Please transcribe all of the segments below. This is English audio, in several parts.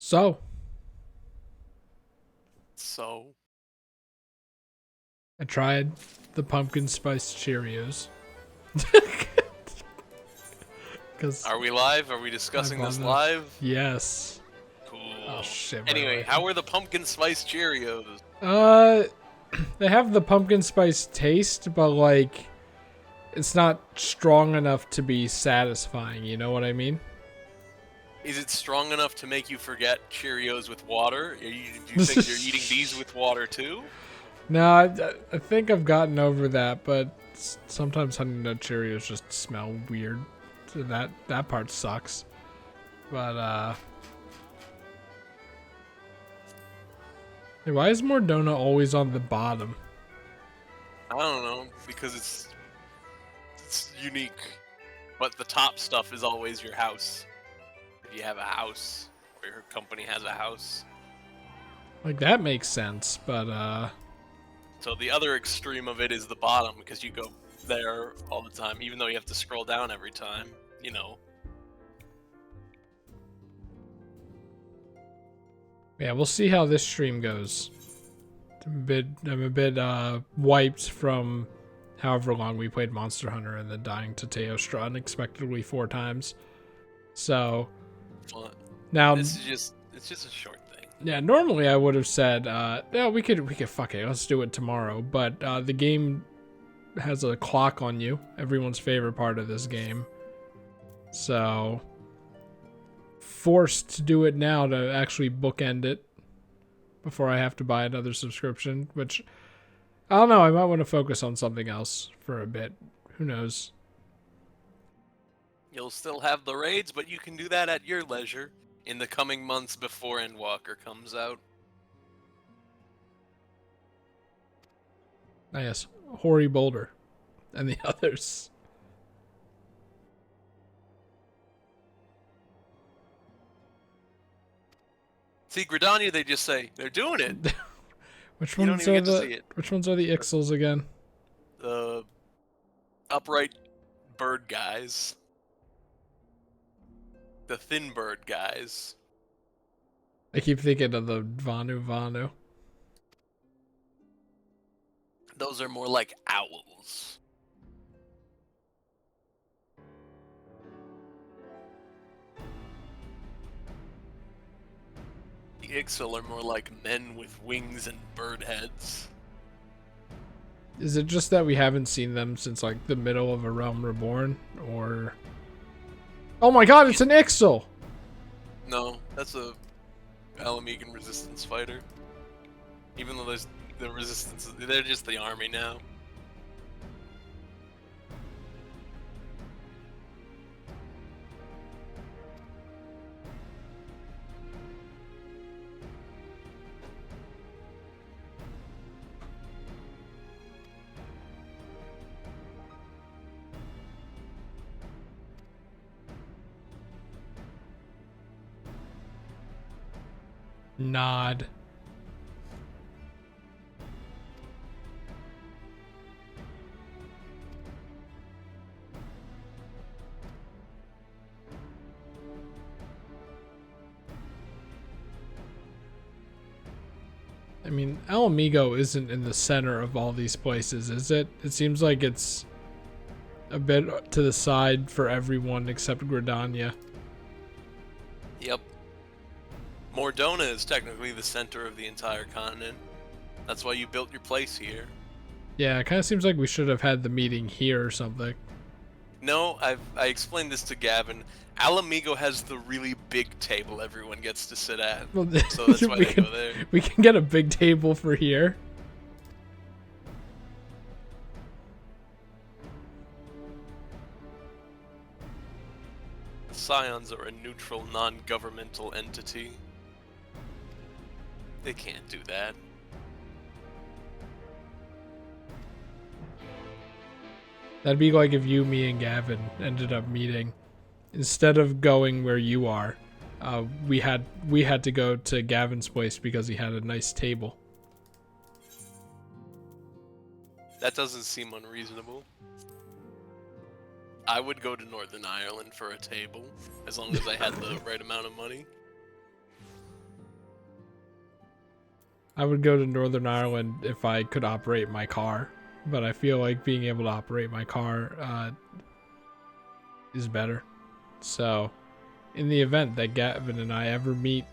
So, So, I tried the pumpkin spice Cheerios. Because are we live? Are we I discussing bought this enough. live? Yes. Oh Cool. shit, my Anyway, lighting. how are the pumpkin spice Cheerios? Uh, they have the pumpkin spice taste, but like, it's not strong enough to be satisfying. You know what I mean? Is it strong enough to make you forget Cheerios with water? Do you think you're eating these with water too? No, I think I've gotten over that, but sometimes Honey Nut Cheerios just smell weird. So that part sucks. But hey, why is Mordona always on the bottom? I don't know, because it's unique. But the top stuff is always your house. If you have a house, or your company has a house. Like that makes sense, but So the other extreme of it is the bottom, because you go there all the time, even though you have to scroll down every time. You know. yeah, we'll see how this stream goes. I'm a bit wiped from however long we played Monster Hunter and then dying to Teostra unexpectedly 4 times. So Well, now, it's just a short thing. yeah, normally I would have said, yeah, we could fuck it, let's do it tomorrow. But the game has a clock on you, everyone's favorite part of this game. So forced to do it now to actually bookend it before I have to buy another subscription, which I don't know, I might want to focus on something else for a bit. Who knows? You'll still have the raids, but you can do that at your leisure in the coming months before Endwalker comes out. Ah, yes, Hori Boulder and the others. See, Gridania, they just say, they're doing it. Which You don't ones even are get to the see it. which ones are the Ixels again? The upright bird guys. The thin bird guys. I keep thinking of the Vanu Vanu. Those are more like owls. The Ixil are more like men with wings and bird heads. Is it just that we haven't seen them since like the middle of A Realm Reborn, or? Oh my God! It's an Ixil. No, that's a Alamegan resistance fighter. Even though there's the resistance, they're just the army now. Nod. I mean, Alamigo isn't in the center of all these places, is it? It seems like it's a bit to the side for everyone except Gridania. Yep. Mordona is technically the center of the entire continent. That's why you built your place here. Yeah, it kind of seems like we should have had the meeting here or something. No, I explained this to Gavin. Alamigo has the really big table everyone gets to sit at. Well, So that's why we they can go there. we can get a big table for here. The Scions are a neutral, non-governmental entity. They can't do that. That'd be like if you, me, and Gavin ended up meeting. Instead of going where you are, we had to go to Gavin's place because he had a nice table. That doesn't seem unreasonable. I would go to Northern Ireland for a table, as long as I had the right amount of money. I would go to Northern Ireland if I could operate my car, but I feel like being able to operate my car is better. So, in the event that Gavin and I ever meet,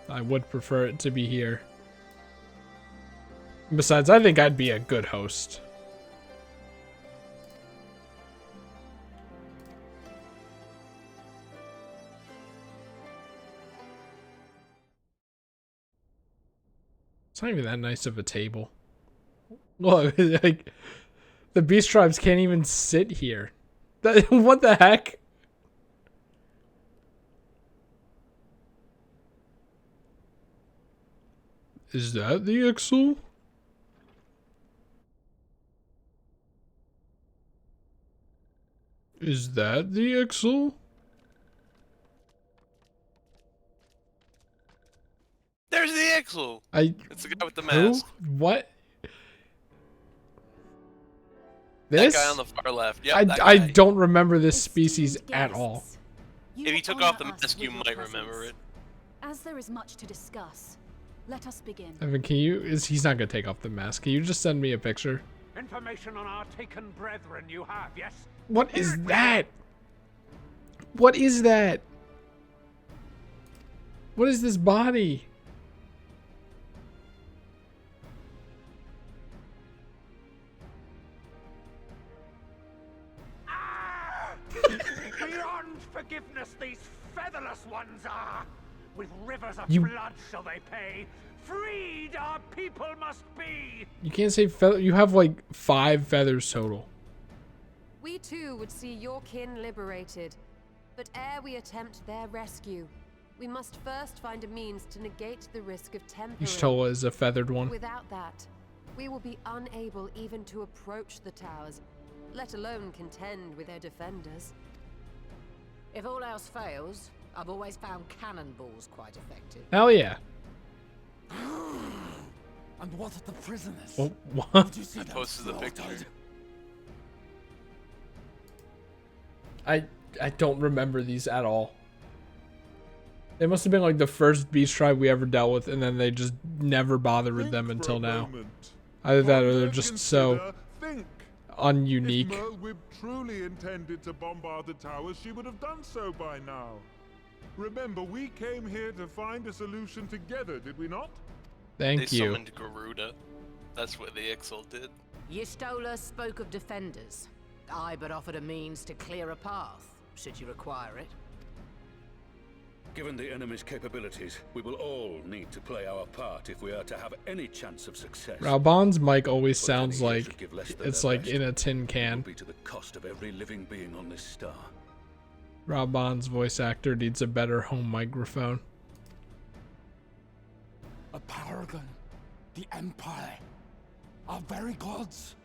I would prefer it to be here. Besides, I think I'd be a good host. It's not even that nice of a table. Look, like, the beast tribes can't even sit here. What the heck? Is that the Ixal? Is that the Ixal? There's the Ixal. It's the guy with the Who? mask. What? That This? guy on the far left. Yep, that I guy. don't remember this species at all. If he took off the mask, you might remember it. As there is much to discuss, let us begin. Evan, can you? He's not gonna take off the mask. Can you just send me a picture? Information on our taken brethren you have, yes? What is that? What is that? What is this body? Beyond forgiveness, these featherless ones are. With rivers of You- blood shall they pay. Freed our people must be. You can't say feather. You have like 5 feathers total. We too would see your kin liberated, but ere we attempt their rescue, we must first find a means to negate the risk of tempering. Y'shtola is a feathered one. Without that, we will be unable even to approach the towers, let alone contend with their defenders. If all else fails, I've always found cannonballs quite effective. Hell yeah. And what of the prisoners? Oh, what? Did you see I them posted the picture. slaughtered? I don't remember these at all. They must have been like the first beast tribe we ever dealt with, and then they just never bothered with them until now. Either that or they're just so Think. If ununique. Merlwyb truly intended to bombard the towers, she would have done so by now. Remember, we came here to find a solution together, did we not? Thank They you. summoned Garuda. That's what the Ixal did. Y'shtola spoke of defenders. I but offered a means to clear a path, should you require it. Given the enemy's capabilities, we will all need to play our part if we are to have any chance of success. Raubon's mic always But sounds any like should give less than it's their like best. in a tin It will can. be to the cost of every living being on this star. Raubon's voice actor needs a better home microphone. A paragon, the Empire, our very gods.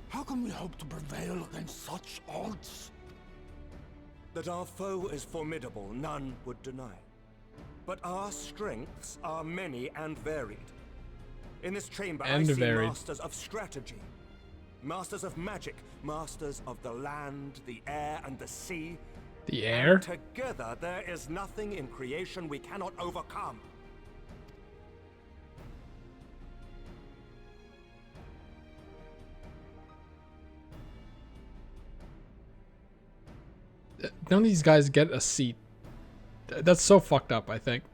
How can we hope to prevail against such odds? That our foe is formidable, none would deny. But our strengths are many and varied. In this chamber, And I see varied. masters of strategy, masters of magic, masters of the land, the air, and the sea. The air? And together, there is nothing in creation we cannot overcome. None of these guys get a seat. That's so fucked up, I think.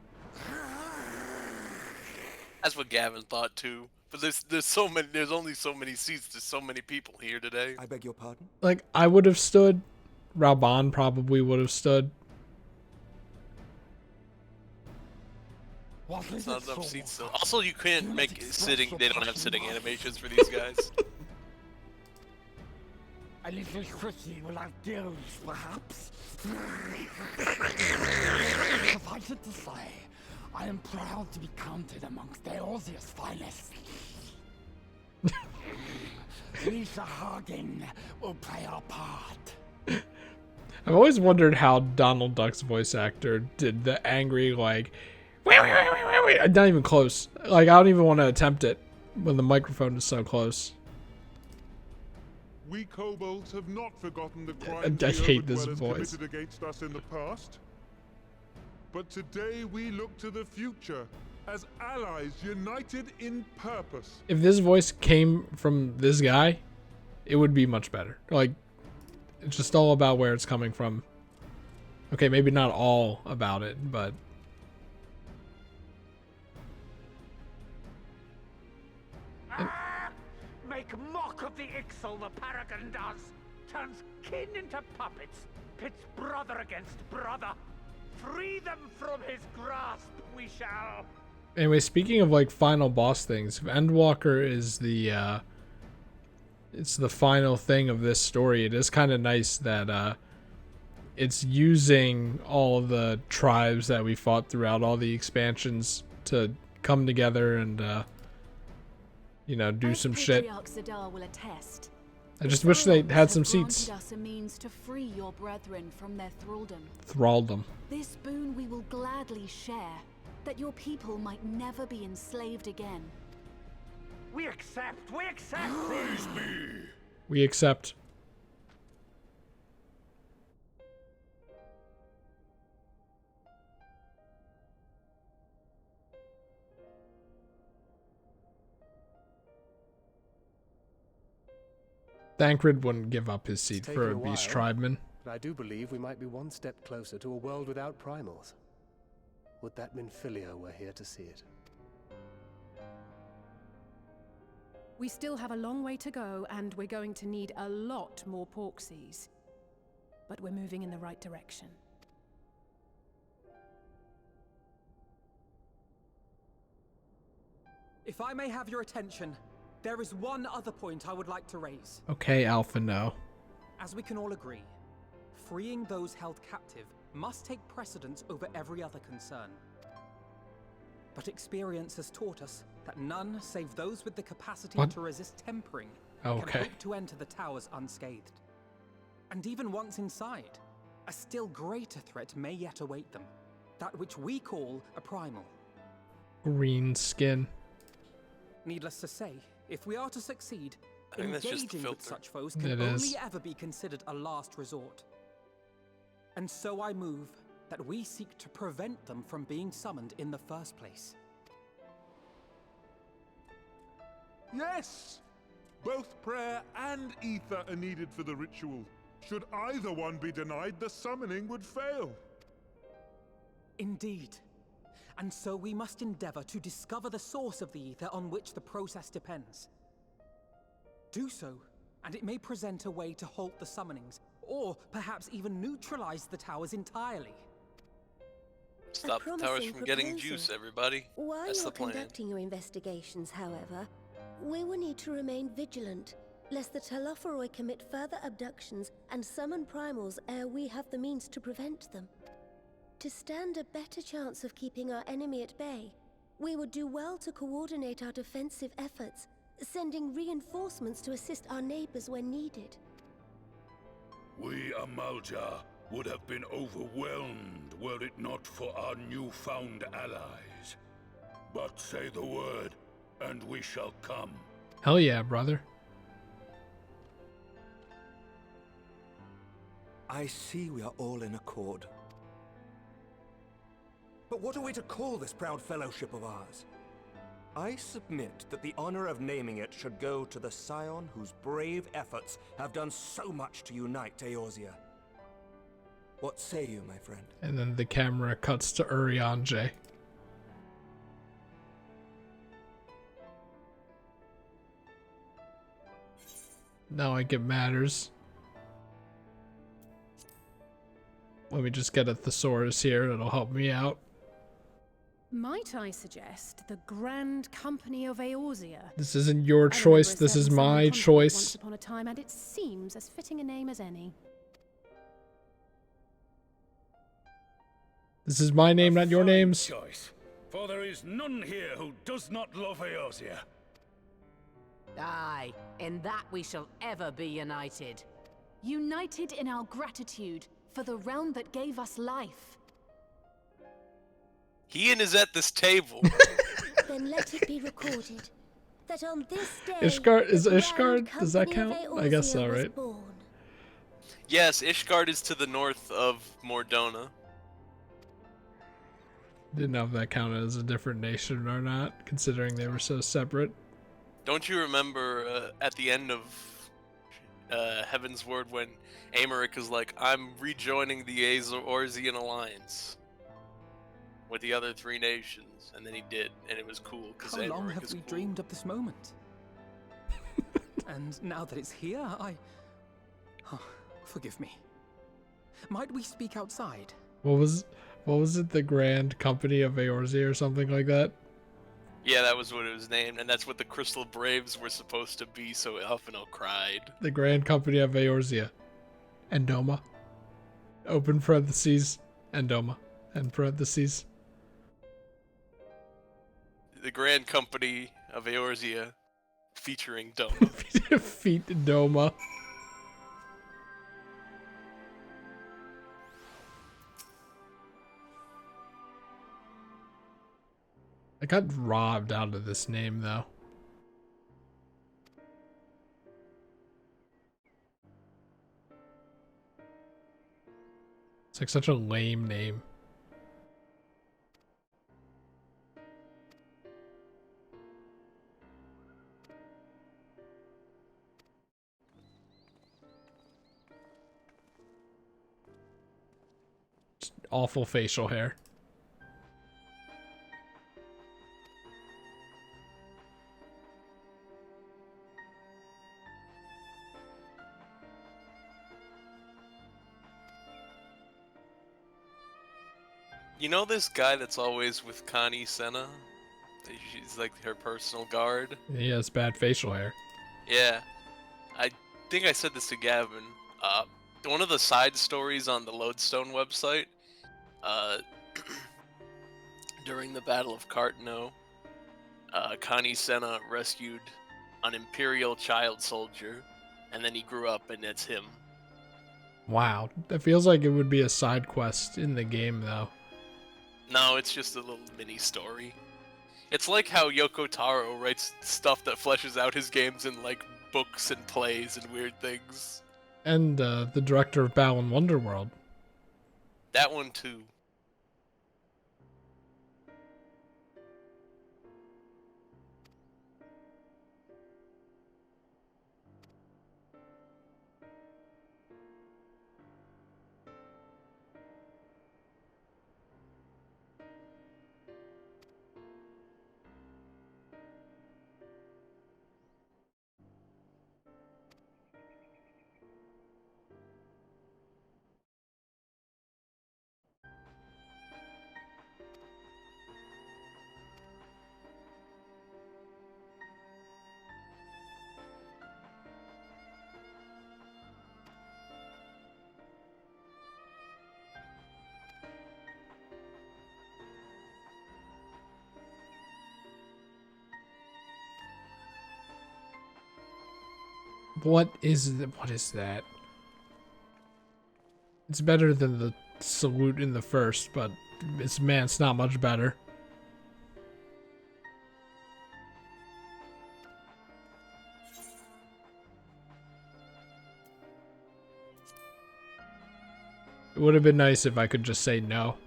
That's what Gavin thought too. But there's so many. There's only so many seats. There's so many people here today. I beg your pardon? Like, I would have stood. Raubon probably would have stood. What It's is not it, enough Saul? seats still. Also, you can't Do not make express sitting. your They don't have passion sitting much. animations for these guys. A little Chrissy will have deals, perhaps. Suffice it to say, I am proud to be counted amongst Eorzea's finest. Lisa Hagen will play our part. I've always wondered how Donald Duck's voice actor did the angry, like, wait, not even close. Like, I don't even want to attempt it when the microphone is so close. We kobolds have not forgotten the I crimes hate the this Overdwellers voice. committed against us in the past. But today we look to the future as allies united in purpose. If this voice came from this guy, it would be much better. Like, it's just all about where it's coming from. Okay, maybe not all about it, but Make mock of the Ixal the Paragon does. Turns kin into puppets. Pits brother against brother. Free them from his grasp, we shall. anyway, speaking of like final boss things, if Endwalker is the it's the final thing of this story, it is kind of nice that it's using all of the tribes that we fought throughout all the expansions to come together and you know, do some shit. Patriarch Zadar will attest. I just wish they had some Granted seats. us a means to free your brethren from their thraldom. Thraldom. This boon we will gladly share, that your people might never be enslaved again. We accept. We accept. We accept. Thancred wouldn't give up his seat for a beast tribeman. But I do believe we might be one step closer to a world without primals. Would that Minfilia were here to see it? We still have a long way to go, and we're going to need a lot more Porksies. But we're moving in the right direction. If I may have your attention, there is one other point I would like to raise. Okay, Alpha, no. As we can all agree, freeing those held captive must take precedence over every other concern. But experience has taught us that none save those with the capacity to resist tempering can hope to enter the towers unscathed. And even once inside, a still greater threat may yet await them, that which we call a primal. Green skin. Needless to say, if we are to succeed, I think that's just the engaging with filter. such foes can only ever be considered a last resort. And so I move that we seek to prevent them from being summoned in the first place. Yes! Both prayer and ether are needed for the ritual. Should either one be denied, the summoning would fail. Indeed. And so we must endeavor to discover the source of the ether on which the process depends. Do so, and it may present a way to halt the summonings, or perhaps even neutralize the towers entirely. Stop the towers from getting juice, everybody. While That's you're the plan. conducting your investigations, however, we will need to remain vigilant, lest the Telophoroi commit further abductions and summon primals ere we have the means to prevent them. To stand a better chance of keeping our enemy at bay, we would do well to coordinate our defensive efforts, sending reinforcements to assist our neighbors when needed. We Amalja would have been overwhelmed were it not for our newfound allies. But say the word, and we shall come. Hell yeah, brother. I see we are all in accord. But what are we to call this proud fellowship of ours? I submit that the honor of naming it should go to the scion whose brave efforts have done so much to unite Eorzea. What say you, my friend? And then the camera cuts to Urianger. Now I get matters. Let me just get a thesaurus here, it'll help me out. Might I suggest the Grand Company of Eorzea? This isn't your choice, this is my choice. Once upon a time, and it seems as fitting a name as any. This is my name, not your names. Choice, for there is none here who does not love Eorzea. Aye, in that we shall ever be united. United in our gratitude for the realm that gave us life. Ian is at this table. Then let it be recorded that on this day, Ishgard, is the Ishgard, Grand does that Company count? of I guess so, Eorzea was right? born. Yes, Ishgard is to the north of Mordona. Didn't know if that counted as a different nation or not, considering they were so separate. Don't you remember at the end of Heaven's Word when Aymeric is like, I'm rejoining the Eorzean Alliance with the other 3 nations, and then he did, and it was cool because How long Aymeric have is we cool. dreamed of this moment? And now that it's here, oh, forgive me. Might we speak outside? What was it? The Grand Company of Eorzea or something like that? Yeah, that was what it was named, and that's what the Crystal Braves were supposed to be, so Elfino cried. The Grand Company of Eorzea. Endoma. Open parentheses. Endoma. End parentheses. The Grand Company of Eorzea, featuring Doma. Feet Doma. I got robbed out of this name, though. It's like such a lame name. Just awful facial hair. You know this guy that's always with Connie Senna? She's like her personal guard? He has bad facial hair. Yeah. I think I said this to Gavin. One of the side stories on the Lodestone website, during the Battle of Cartno, Connie Senna rescued an Imperial child soldier, and then he grew up, and it's him. Wow. That feels like it would be a side quest in the game, though. No, it's just a little mini story. It's like how Yoko Taro writes stuff that fleshes out his games in like books and plays and weird things. And the director of Balan Wonderworld. That one too. What is that? It's better than the salute in the first, but it's not much better. It would have been nice if I could just say no.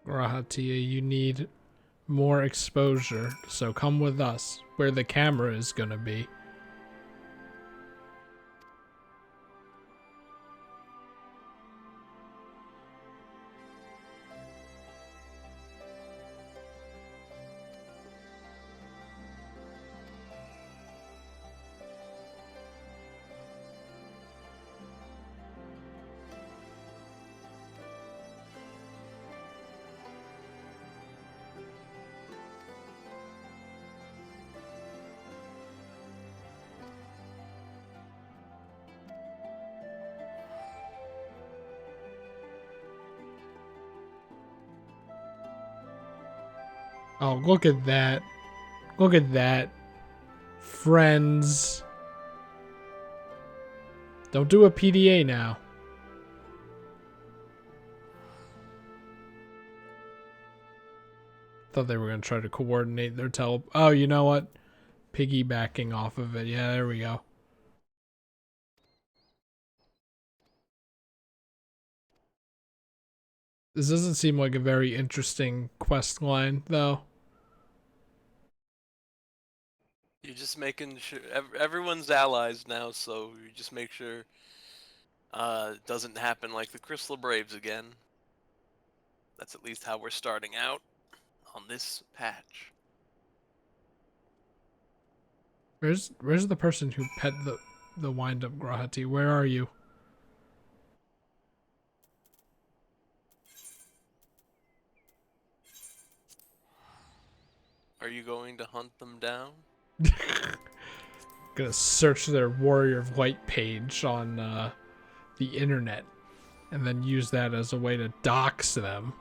Rahatia, you need more exposure, so come with us, where the camera is gonna be. Oh, look at that. Look at that. Friends. Don't do a PDA now. Thought they were going to try to coordinate their Oh, you know what? Piggybacking off of it. Yeah, there we go. This doesn't seem like a very interesting quest line, though. You're just making sure everyone's allies now, so you just make sure it doesn't happen like the Crystal Braves again. That's at least how we're starting out on this patch. Where's the person who pet the wind-up Grahati? Where are you? Are you going to hunt them down? Gonna search their Warrior of Light page on the internet and then use that as a way to dox them.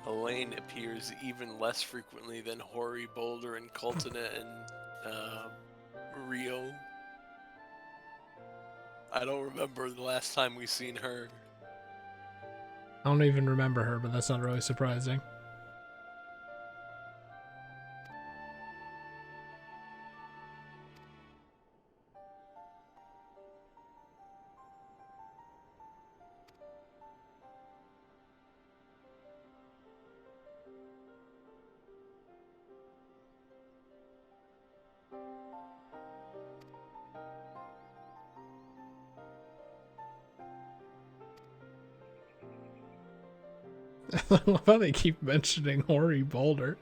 Elaine appears even less frequently than Hori, Boulder, and Coltana and Rio. I don't remember the last time we seen her. I don't even remember her, but that's not really surprising. I love how they keep mentioning Hori Boulder.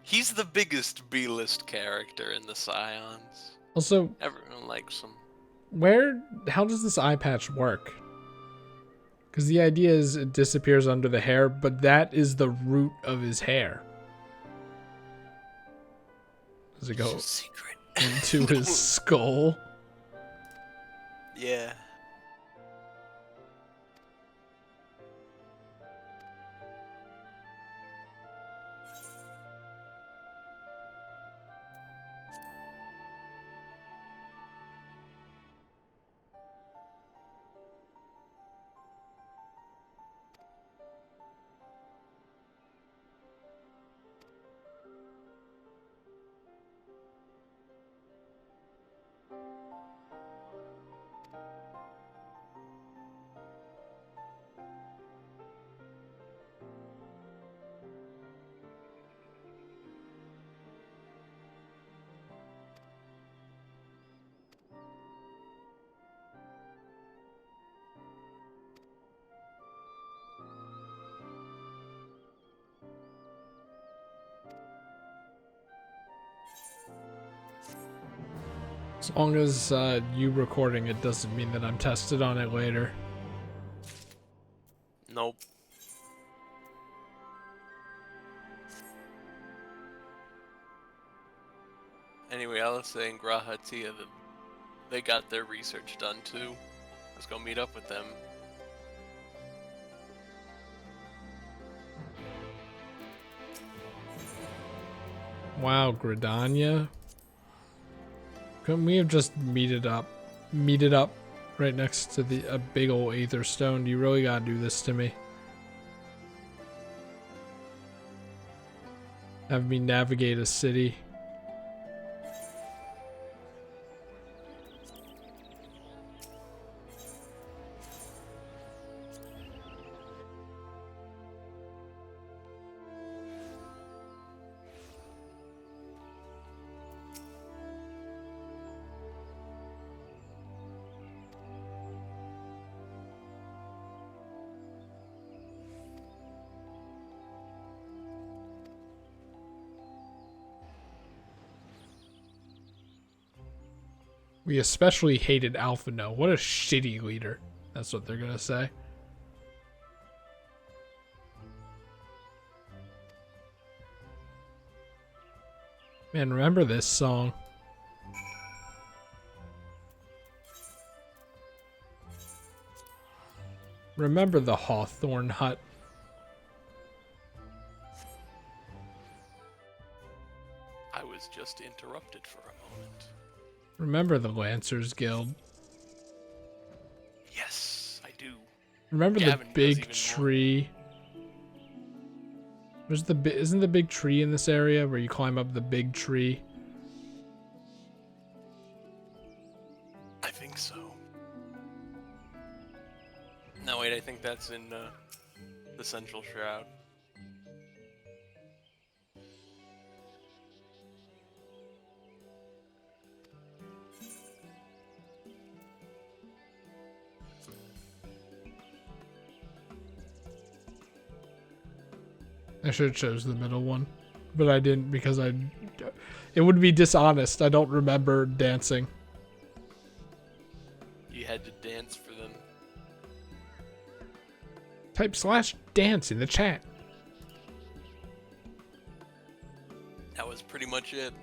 He's the biggest B-list character in the Scions. Also, everyone likes him. How does this eye patch work? Because the idea is it disappears under the hair, but that is the root of his hair. Does it go into his skull? Yeah. As long as you recording it doesn't mean that I'm tested on it later. Nope. Anyway, I was saying Grahatia, they got their research done too. Let's go meet up with them. Wow, Gridania. Couldn't we have just meted up right next to a big old Aether Stone? You really gotta do this to me. Have me navigate a city. We especially hated Alphino. What a shitty leader. That's what they're gonna say. Man, remember this song. Remember the Hawthorne Hut. I was just interrupted for a moment. Remember the Lancers Guild. Yes, I do. Remember Gavin the does big even tree. Isn't the big tree in this area where you climb up the big tree? I think so. No, wait, I think that's in the Central Shroud. I should have chose the middle one, but I didn't because it would be dishonest. I don't remember dancing. You had to dance for them. Type /dance in the chat. That was pretty much it.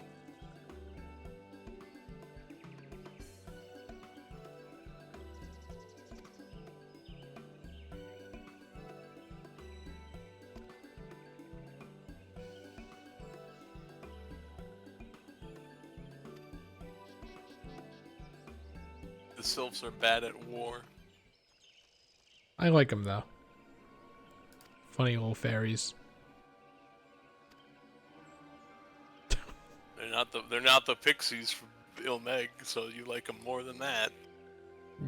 The Sylphs are bad at war. I like them though. Funny little fairies. They're not the pixies from Ilmeg, so you like them more than that.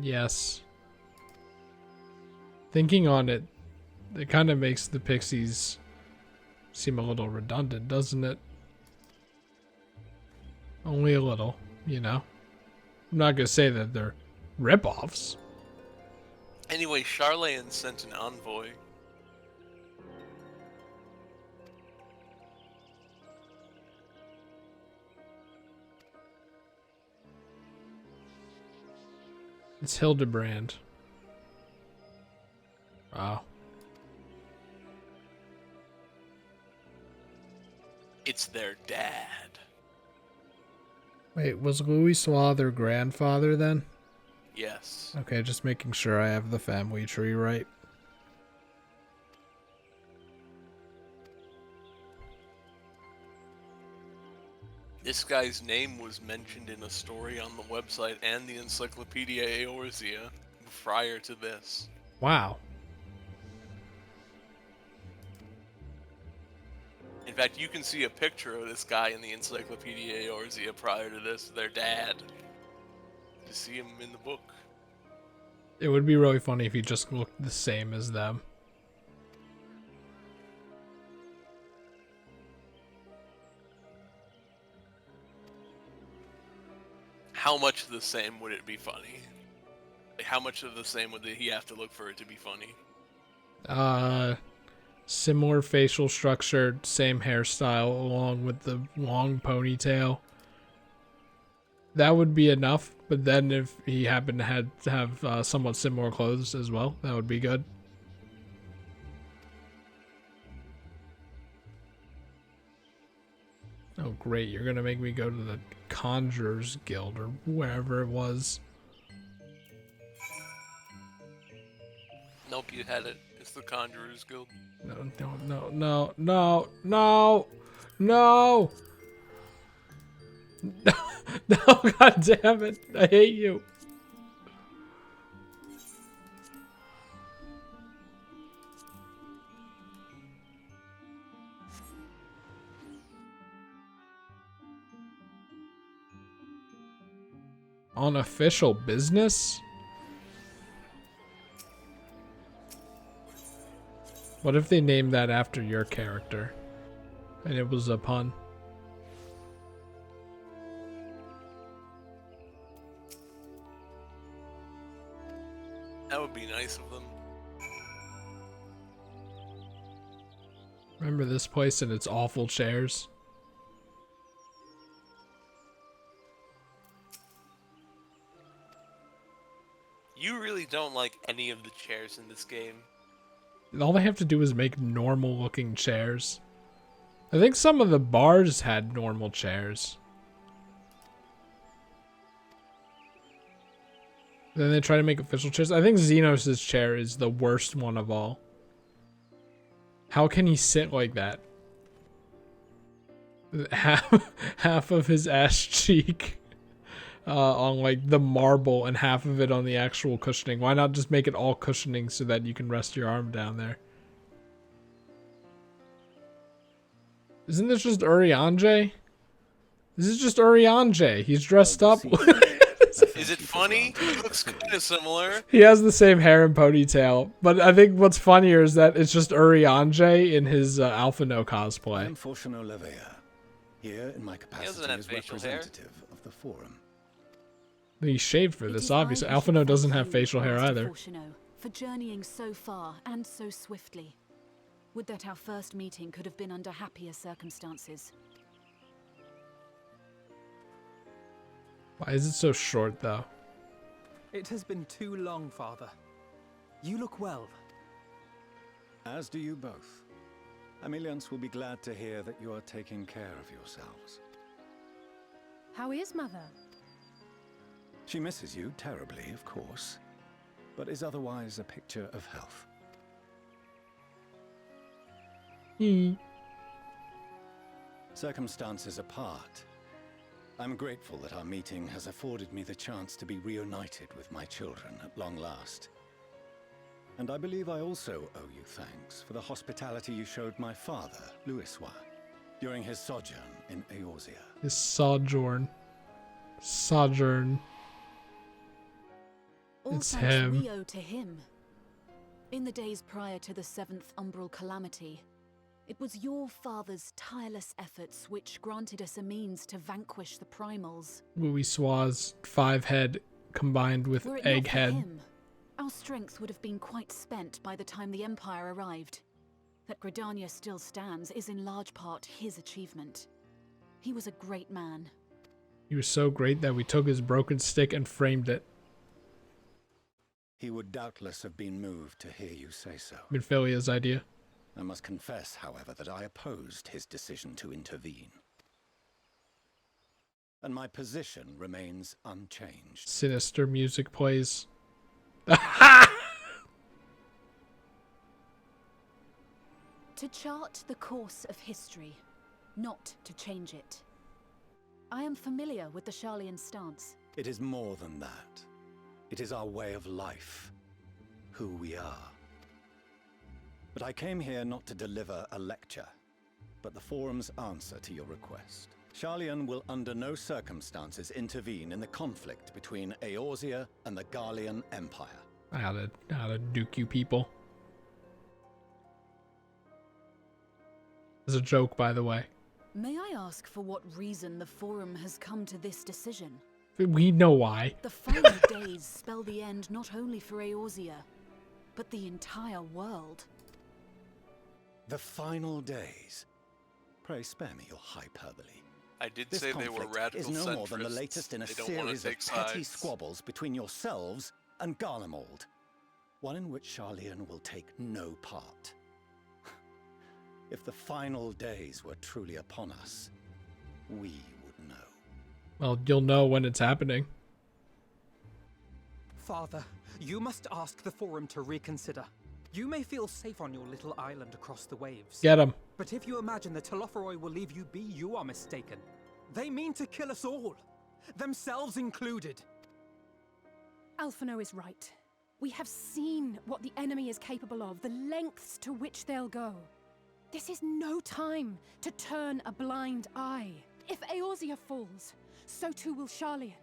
Yes. Thinking on it, it kind of makes the pixies seem a little redundant, doesn't it? Only a little, you know? I'm not gonna say that they're rip-offs. Anyway, Charlatan sent an envoy. It's Hildebrand. Wow. It's their dad. Wait, was Louisoix their grandfather then? Yes. Okay, just making sure I have the family tree right. This guy's name was mentioned in a story on the website and the Encyclopedia Eorzea prior to this. Wow. In fact, you can see a picture of this guy in the Encyclopedia Eorzea prior to this, their dad. You see him in the book. It would be really funny if he just looked the same as them. How much the same would it be funny? Like, how much of the same would he have to look for it to be funny? Similar facial structure, same hairstyle, along with the long ponytail. That would be enough, but then if he happened to have somewhat similar clothes as well, that would be good. Oh great, you're gonna make me go to the Conjurers Guild or wherever it was. Nope, you had it. It's the Conjurers Guild. No. No, god damn it. I hate you. On official business? What if they named that after your character? And it was a pun. That would be nice of them. Remember this place and its awful chairs? You really don't like any of the chairs in this game. All they have to do is make normal looking chairs. I think some of the bars had normal chairs. Then they try to make official chairs. I think Xenos' chair is the worst one of all. How can he sit like that? Half of his ass cheek on like the marble and half of it on the actual cushioning. Why not just make it all cushioning so that you can rest your arm down there? Isn't this just Urianger? This is just Urianger. He's dressed up. Is it funny? He looks kind of similar. He has the same hair and ponytail, but I think what's funnier is that it's just Urianger in his Alphino cosplay. I'm Fortuno Levea, here in my capacity as representative of the Forum. He shaved for this, obviously. Alphino doesn't have facial hair either. For journeying so far and so swiftly. Would that our first meeting could have been under happier circumstances. Why is it so short, though? It has been too long, Father. You look well. As do you both. Ameliance will be glad to hear that you are taking care of yourselves. How is Mother? She misses you terribly, of course, but is otherwise a picture of health. Circumstances apart, I'm grateful that our meeting has afforded me the chance to be reunited with my children at long last. And I believe I also owe you thanks for the hospitality you showed my father, Louisoix, during his sojourn in Eorzea. His sojourn. Sojourn. All It's thanks him. we owe to him. In the days prior to the 7th Umbral Calamity, it was your father's tireless efforts which granted us a means to vanquish the primals. Louisoix's 5 head combined with Were it egg not for head. him, our strength would have been quite spent by the time the Empire arrived. That Gridania still stands is in large part his achievement. He was a great man. He was so great that we took his broken stick and framed it. He would doubtless have been moved to hear you say so. Minfilia's idea. I must confess, however, that I opposed his decision to intervene. And my position remains unchanged. Sinister music plays. To chart the course of history, not to change it. I am familiar with the Sharlayan stance. It is more than that. It is our way of life, who we are. But I came here not to deliver a lecture, but the Forum's answer to your request. Sharlayan will under no circumstances intervene in the conflict between Eorzea and the Garlean Empire. How to duke you people. It's a joke, by the way. May I ask for what reason the Forum has come to this decision? We know why. The final days spell the end not only for Eorzea, but the entire world. The final days? Pray spare me your hyperbole. I did This say they were conflict radical is no more than the centrists. latest in a They don't wanna series of take petty sides. squabbles between yourselves and Garlemald. One in which Sharlayan will take no part. If the final days were truly upon us, we would know. Well, you'll know when it's happening. Father, you must ask the Forum to reconsider. You may feel safe on your little island across the waves. Get him. But if you imagine the Telophoroi will leave you be, you are mistaken. They mean to kill us all, themselves included. Alphino is right. We have seen what the enemy is capable of, the lengths to which they'll go. This is no time to turn a blind eye. If Eorzea falls, so too will Sharlayan.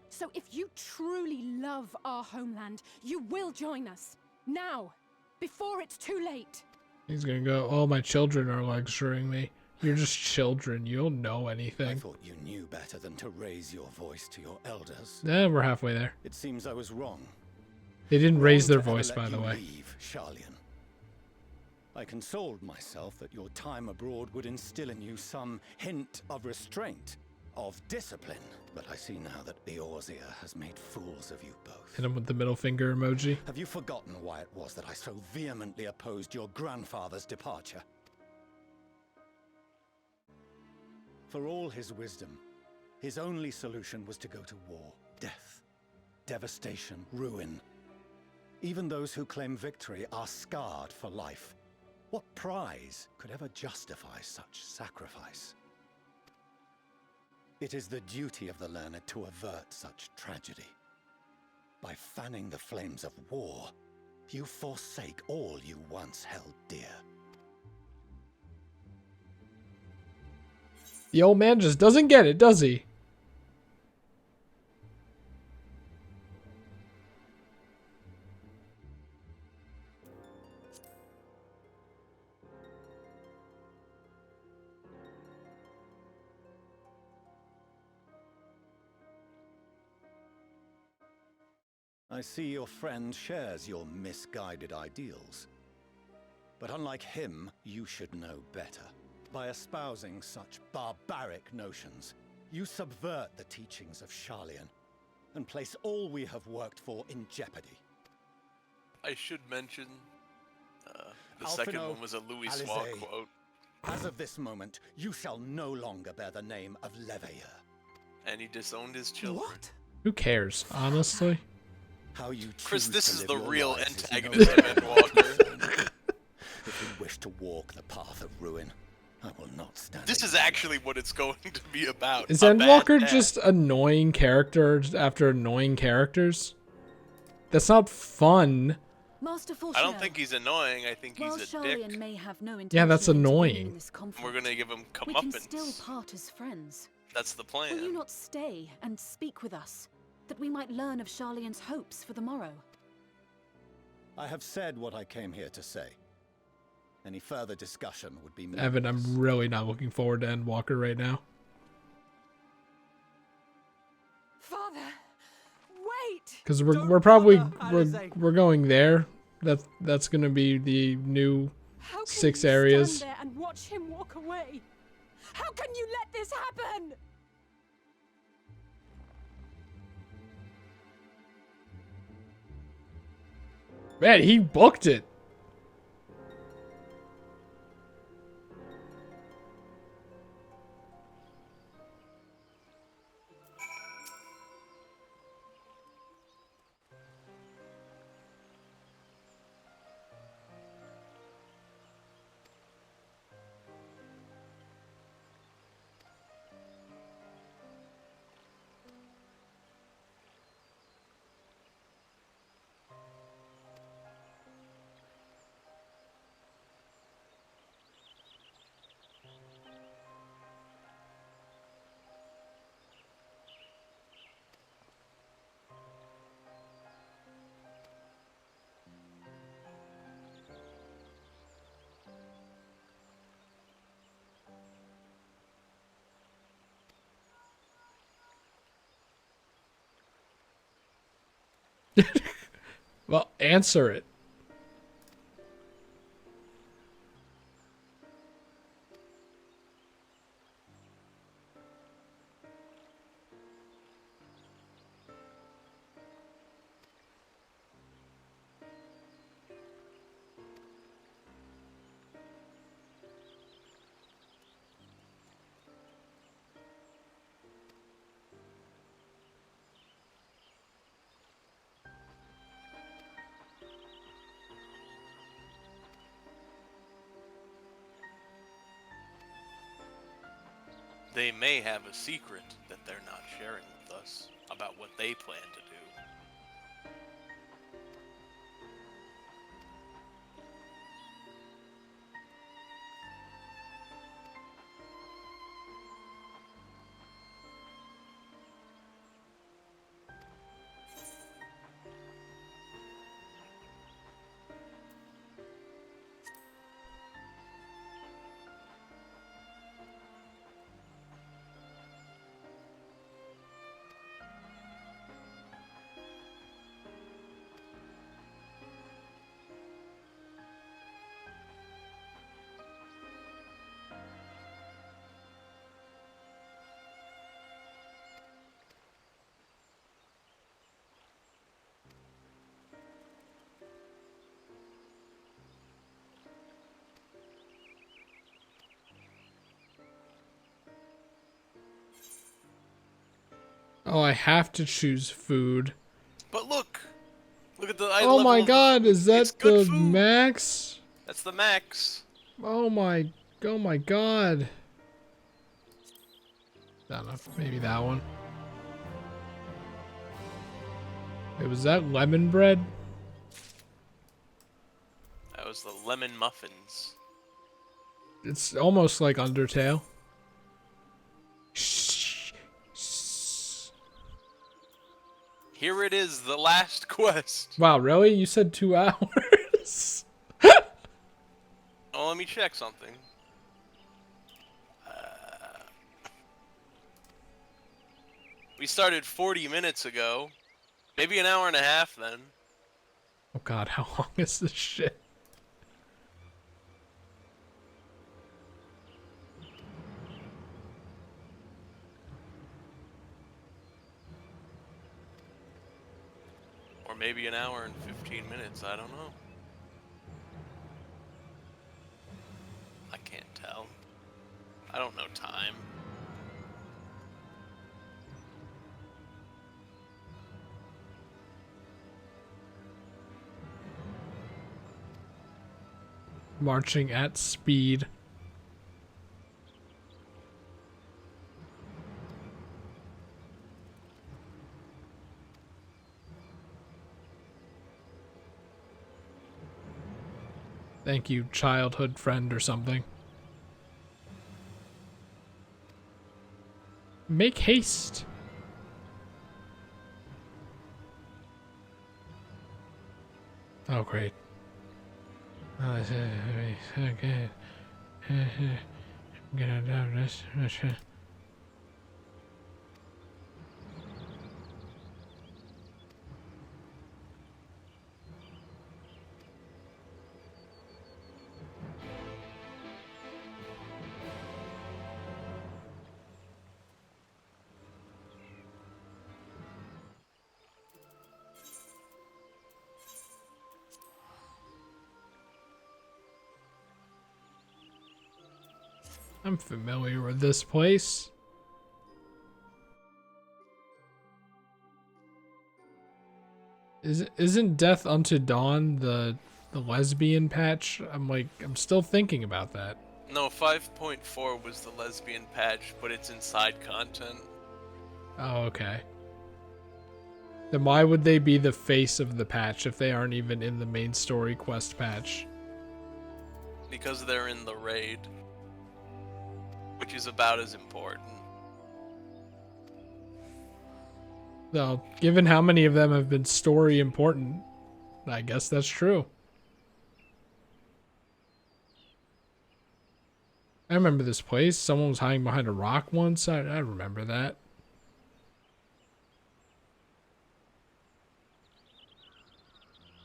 So if you truly love our homeland, you will join us. Now, before it's too late. He's gonna go, oh, my children are lecturing me. You're just children. You don't know I anything. thought you knew better than to raise your voice to your elders. We're halfway there. It seems I was wrong. They didn't raise their Wrong to ever voice, let by the you way. leave, Sharlayan. I consoled myself that your time abroad would instill in you some hint of restraint. of discipline. But I see now that Eorzea has made fools of you both. Hit him with the middle finger emoji. Have you forgotten why it was that I so vehemently opposed your grandfather's departure? For all his wisdom, his only solution was to go to war. Death, devastation, ruin. Even those who claim victory are scarred for life. What prize could ever justify such sacrifice? It is the duty of the learned to avert such tragedy. By fanning the flames of war, you forsake all you once held dear. The old man just doesn't get it, does he? I see your friend shares your misguided ideals. But unlike him, you should know better. By espousing such barbaric notions, you subvert the teachings of Sharlayan and place all we have worked for in jeopardy. I should mention, the Alphinaud, second one was a Louis Suave Alizé, quote. As of this moment, you shall no longer bear the name of Leveilleur. And he disowned his children. What? Who cares, honestly? How you Chris, choose this to is live the your real lives is no antagonist of Endwalker. If you wish to walk the path of ruin, I will not stand. This is actually what it's going to be about. Is a bad Endwalker dad. just annoying characters after annoying characters? That's not fun. Master I don't think he's annoying. I think While he's a dick. Sharlayan may have no intention Yeah, that's of intervening annoying. in this conflict, We're gonna give him we can comeuppance. still part as friends. That's the Will you plan. not stay and speak with us, that we might learn of Sharlayan's hopes for the morrow? I have said what I came here to say. Any further discussion would be Evan, I'm really not looking forward to Endwalker right now. Father, wait! Because we're probably we're going there. That's gonna be the new How can 6 you areas. stand there and watch him walk away? How can you let this happen? Man, he booked it. Well, answer it. They may have a secret that they're not sharing with us about what they plan to do. Oh, I have to choose food. But look at the. Oh my god, is that the food. max? That's the max. Oh my god. I don't know, maybe that one. Wait, was that lemon bread? That was the lemon muffins. It's almost like Undertale. Here it is, the last quest. Wow, really? You said 2 hours? Oh, let me check something. We started 40 minutes ago. Maybe an hour and a half then. Oh god, how long is this shit? Or maybe an hour and 15 minutes, I don't know. I can't tell. I don't know time. Marching at speed. Thank you, childhood friend or something. Make haste. Oh, great. Okay. Get out of this. I'm familiar with this place. Isn't Death Unto Dawn the lesbian patch? I'm still thinking about that. No, 5.4 was the lesbian patch, but it's inside content. Oh, okay. Then why would they be the face of the patch if they aren't even in the main story quest patch? Because they're in the raid. Which is about as important. Well, given how many of them have been story important, I guess that's true. I remember this place. Someone was hiding behind a rock once. I remember that.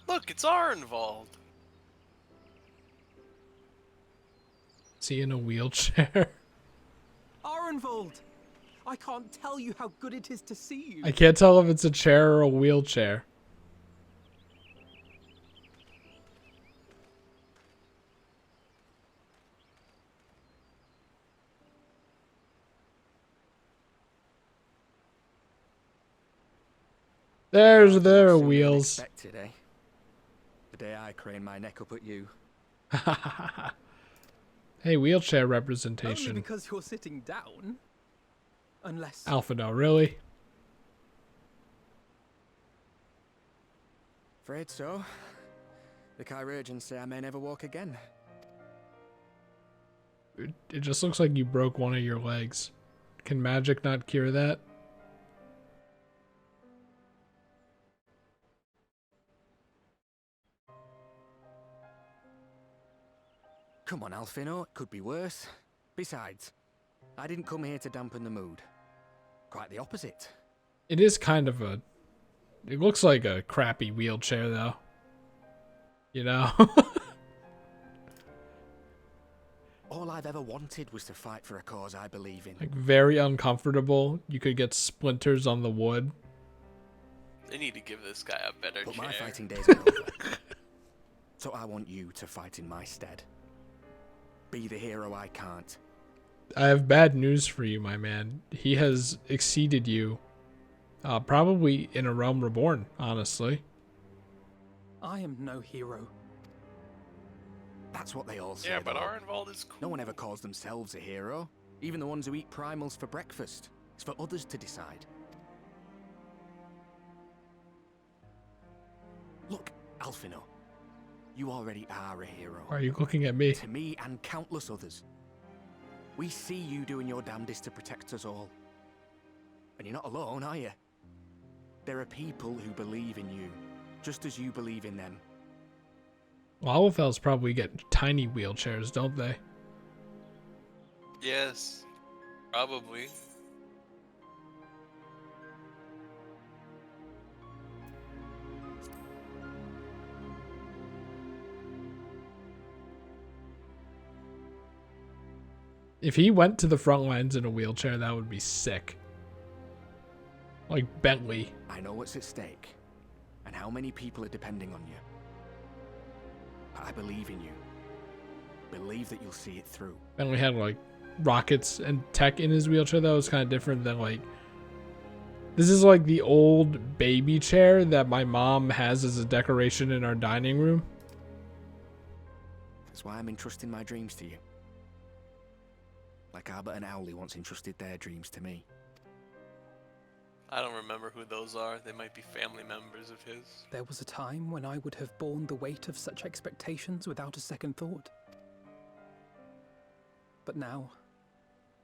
Look, it's Arenvald. Is he in a wheelchair? Arenvald! I can't tell you how good it is to see you. I can't tell if it's a chair or a wheelchair. There's their wheels. Unexpected, eh? The day I crane my neck up at you. Hey, wheelchair representation. Only because you're sitting down. Unless... Alphino, really? Afraid so. The Chirurgeons say I may never walk again. It just looks like you broke one of your legs. Can magic not cure that? Come on, Alphino, it could be worse. Besides, I didn't come here to dampen the mood. Quite the opposite. It is kind of a... It looks like a crappy wheelchair, though. You know? All I've ever wanted was to fight for a cause I believe in. Like, very uncomfortable. You could get splinters on the wood. They need to give this guy a better But chair. my fighting days are over. So I want you to fight in my stead. Be the hero I can't. I have bad news for you, my man. He has exceeded you Probably in A Realm Reborn, honestly. I am no hero. That's what they all say. Yeah, but though. Arenvald is cool. No one ever calls themselves a hero. Even the ones who eat primals for breakfast. It's for others to decide. Look, Alphino. You already are a hero. Why are you looking at me? To me and countless others. We see you doing your damnedest to protect us all. And you're not alone, are you? There are people who believe in you, just as you believe in them. Well, Lalafels probably get tiny wheelchairs, don't they? Yes, probably. If he went to the front lines in a wheelchair, that would be sick. Like Bentley. I know what's at stake, and how many people are depending on you. But I believe in you. Believe that you'll see it through. Bentley had like rockets and tech in his wheelchair. That was kind of different than like... This is like the old baby chair that my mom has as a decoration in our dining room. That's why I'm entrusting my dreams to you. Like Albert and Owly once entrusted their dreams to me. I don't remember who those are. They might be family members of his. There was a time when I would have borne the weight of such expectations without a second thought. But now,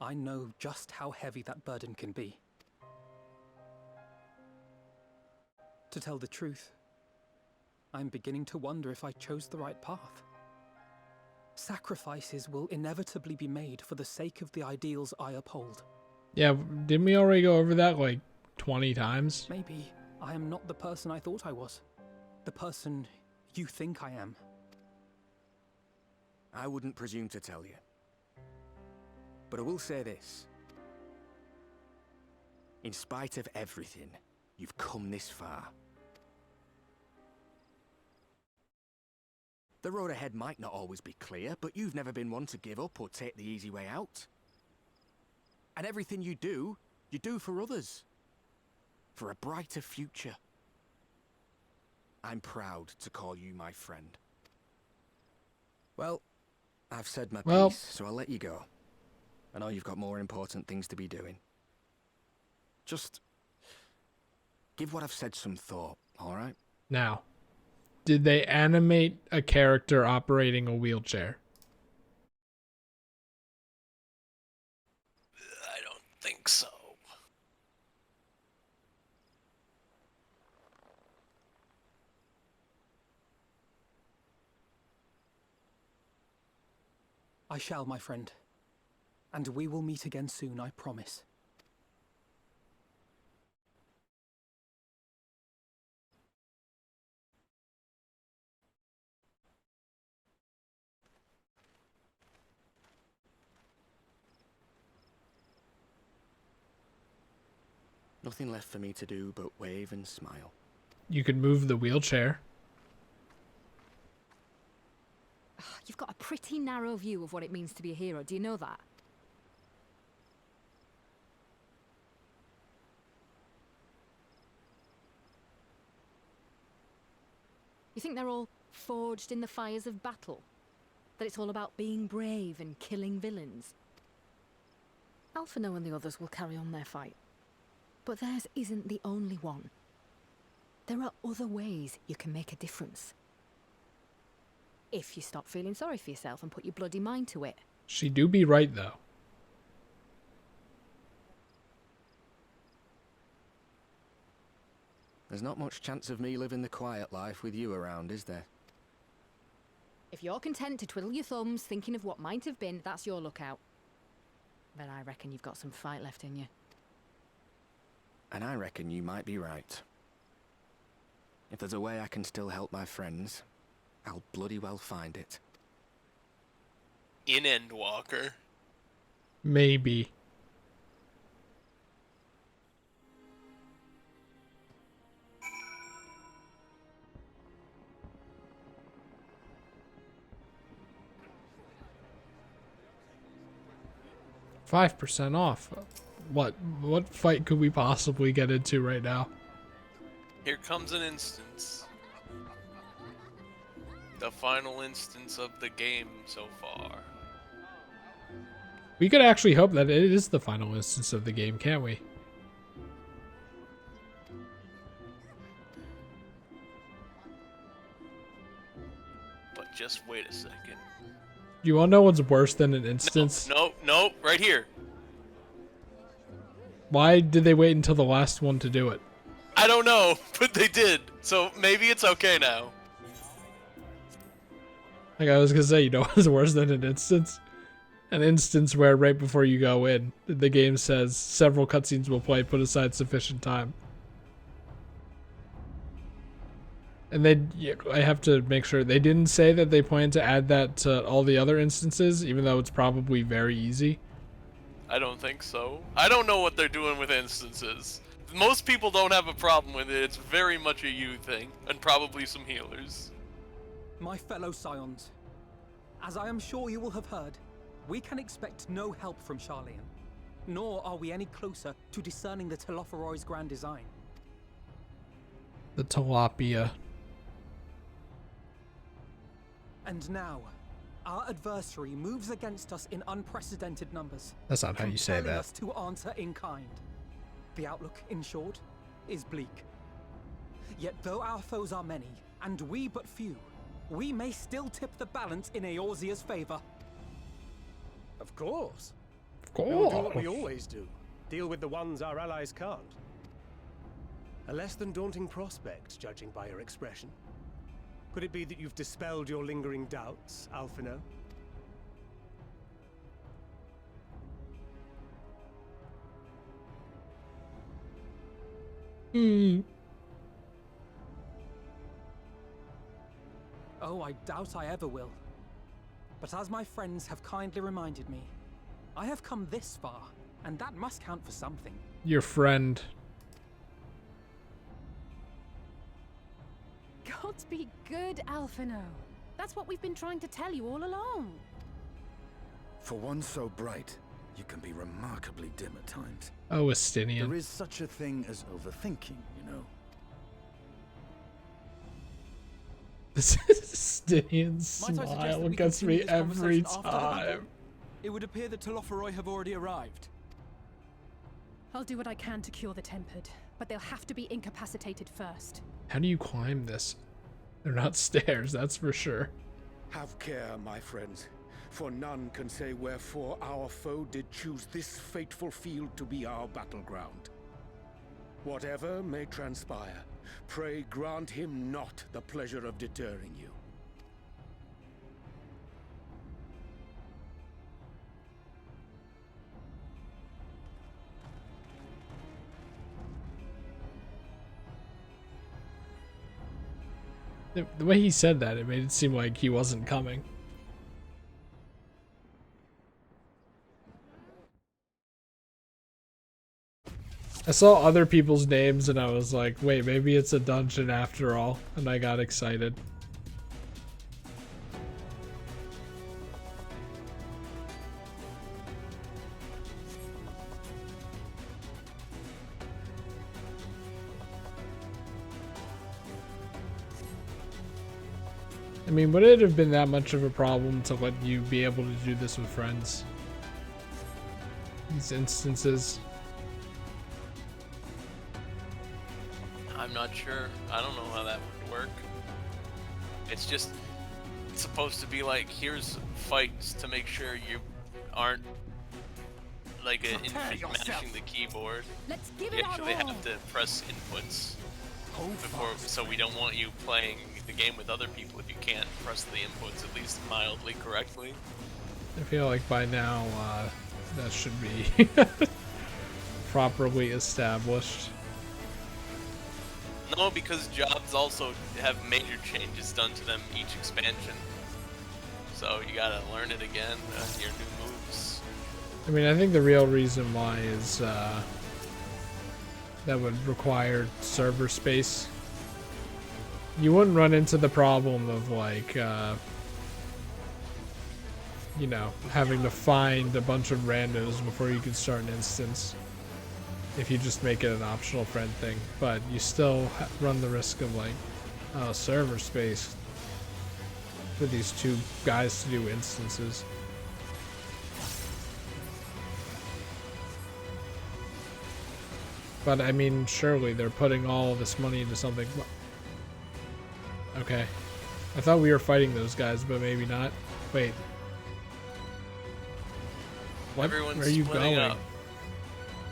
I know just how heavy that burden can be. To tell the truth, I'm beginning to wonder if I chose the right path. Sacrifices will inevitably be made for the sake of the ideals I uphold. Yeah, didn't we already go over that like 20 times? Maybe I am not the person I thought I was. The person you think I am. I wouldn't presume to tell you. But I will say this. In spite of everything, you've come this far. The road ahead might not always be clear, but you've never been one to give up or take the easy way out. And everything you do for others. For a brighter future. I'm proud to call you my friend. Well, I've said my piece, so I'll let you go. I know you've got more important things to be doing. Just give what I've said some thought, alright? Now, did they animate a character operating a wheelchair? I don't think so. I shall, my friend. And we will meet again soon, I promise. Nothing left for me to do but wave and smile. You could move the wheelchair. You've got a pretty narrow view of what it means to be a hero. Do you know that? You think they're all forged in the fires of battle? That it's all about being brave and killing villains? Alphino and the others will carry on their fight. But theirs isn't the only one. There are other ways you can make a difference. If you stop feeling sorry for yourself and put your bloody mind to it. She do be right, though. There's not much chance of me living the quiet life with you around, is there? If you're content to twiddle your thumbs thinking of what might have been, that's your lookout. But I reckon you've got some fight left in you. And I reckon you might be right. If there's a way I can still help my friends, I'll bloody well find it. In Endwalker. Maybe. $5% off. What fight could we possibly get into right now? Here comes an instance. The final instance of the game so far. We could actually hope that it is the final instance of the game, can't we? But just wait a second. You wanna know what's worse than an instance? No, right here. Why did they wait until the last one to do it? I don't know, but they did. So maybe it's okay now. Like I was gonna say, you know what's worse than an instance? An instance where right before you go in, the game says several cutscenes will play, put aside sufficient time. And I have to make sure they didn't say that they plan to add that to all the other instances, even though it's probably very easy. I don't think so. I don't know what they're doing with instances. Most people don't have a problem with it. It's very much a you thing, and probably some healers. My fellow Scions, as I am sure you will have heard, we can expect no help from Sharlayan, nor are we any closer to discerning the Telophoroi's grand design. The tilapia. And now, our adversary moves against us in unprecedented numbers. That's not how you say compelling that. us to answer in kind. The outlook, in short, is bleak. Yet though our foes are many, and we but few, we may still tip the balance in Eorzea's favor. Of course. Of We'll do what we always do. Deal with the ones our allies can't. A less than daunting prospect, judging by your expression. Could it be that you've dispelled your lingering doubts, Alphino? Oh, I doubt I ever will. But as my friends have kindly reminded me, I have come this far, and that must count for something. Your friend. Gods be good, Alphino. That's what we've been trying to tell you all along. For one so bright, you can be remarkably dim at times. Oh, Estinian. There is such a thing as overthinking, you know. This Estinian Might I suggest that smile we gets continue me this every conversation after the battle? time. It would appear that Telophoroi have already arrived. I'll do what I can to cure the Tempered, but they'll have to be incapacitated first. How do you climb this? They're not stairs, that's for sure. Have care, my friends, for none can say wherefore our foe did choose this fateful field to be our battleground. Whatever may transpire, pray grant him not the pleasure of deterring you. The way he said that, it made it seem like he wasn't coming. I saw other people's names and I was like, wait, maybe it's a dungeon after all, and I got excited. I mean, would it have been that much of a problem to let you be able to do this with friends? These instances. I'm not sure. I don't know how that would work. It's just it's supposed to be like, here's fights to make sure you aren't like an infant mashing the keyboard. Let's give You it our actually all. have to press inputs before, so we don't want you playing the game with other people if you can't press the inputs at least mildly correctly. I feel like by now, that should be properly established. No, because jobs also have major changes done to them each expansion. So you gotta learn it again, your new moves. I mean, I think the real reason why is that would require server space. You wouldn't run into the problem of like, you know, having to find a bunch of randos before you could start an instance. if you just make it an optional friend thing, but you still run the risk of like server space for these two guys to do instances. But I mean, surely they're putting all this money into something. Okay. I thought we were fighting those guys, but maybe not. Wait. What? Everyone's Where are you splitting going? up.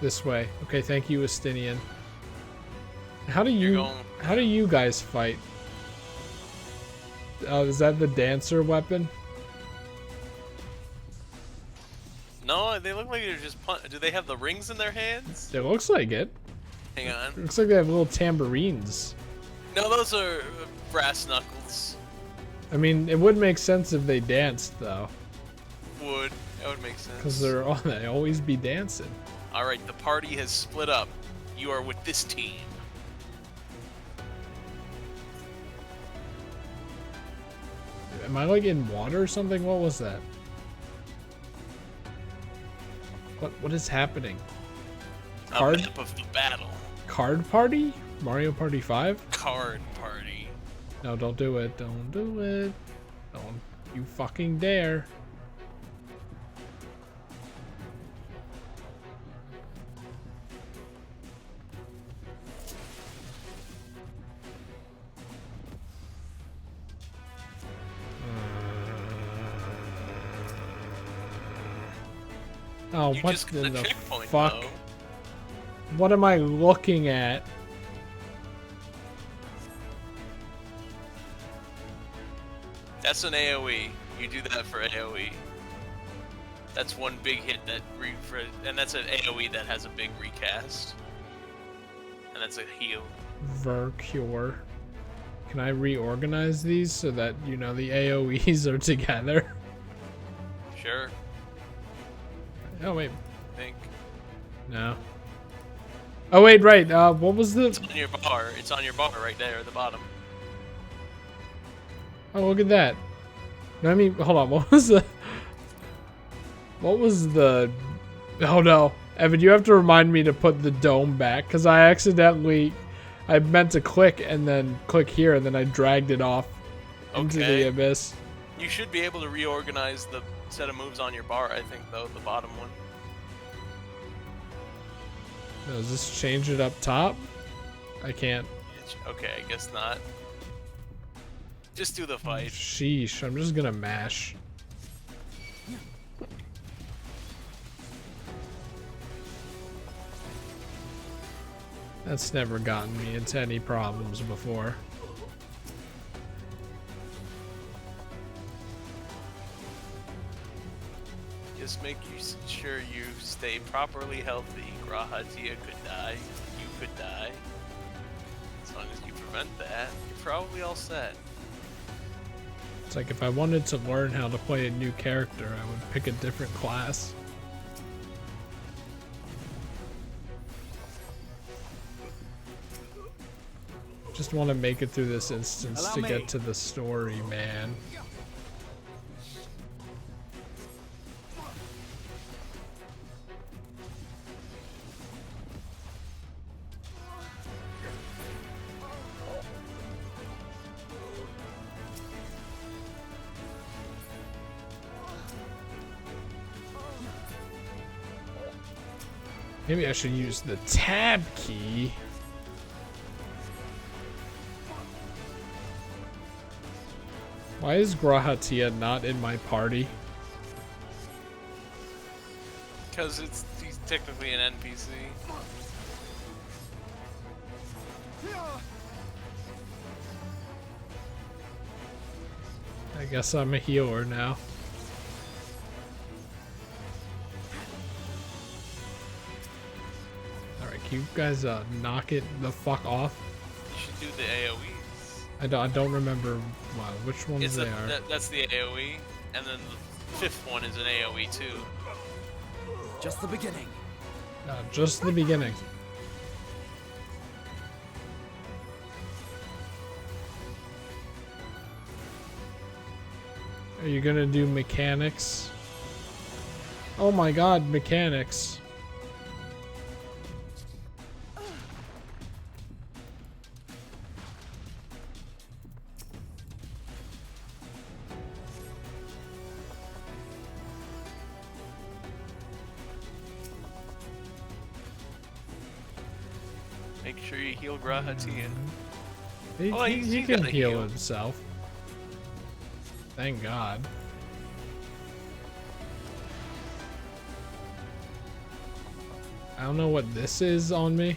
This way. Okay, thank you, Estinian. How do you guys fight? Is that the dancer weapon? No, they look like they're just do they have the rings in their hands? It looks like it. Hang on. It looks like they have little tambourines. No, those are brass knuckles. I mean, it would make sense if they danced, though. That would make sense. Because they always be dancing. Alright, the party has split up. You are with this team. Am I like in water or something? What was that? What is happening? A map of the battle. Card Party? Mario Party 5? Card Party. No, don't do it. Don't do it. Don't you fucking dare. Oh, what in the fuck? Though. What am I looking at? That's an AoE. You do that for AoE. That's one big hit that and that's an AoE that has a big recast. And that's a heal. Vercure. Can I reorganize these so that, you know, the AoEs are together? Sure. Oh, wait. I think. No. Oh, wait, right. What was the... It's on your bar. It's on your bar right there at the bottom. Oh, look at that. No, I mean, hold on. What was the... Oh, no. Evan, you have to remind me to put the dome back, because I accidentally... I meant to click and then click here, and then I dragged it off into the abyss. You should be able to reorganize the set of moves on your bar, I think, though, the bottom one. Does this change it up top? I can't. Okay, I guess not. Just do the fight. Sheesh, I'm just gonna mash. That's never gotten me into any problems before. Just make sure you stay properly healthy. G'rahatia could die. You could die. As long as you prevent that, you're probably all set. It's like if I wanted to learn how to play a new character, I would pick a different class. Just want to make it through this instance to get to the story, man. Maybe I should use the tab key. Why is G'rahatia not in my party? Because he's technically an NPC. I guess I'm a healer now. Alright, can you guys knock it the fuck off? You should do the AoEs. I don't remember which ones they are. That's the AoE, and then the fifth one is an AoE too. Just the beginning. Just the beginning. Are you gonna do mechanics? Oh my god, mechanics. Make sure you heal Grahatia. He can heal himself. Thank God. I don't know what this is on me.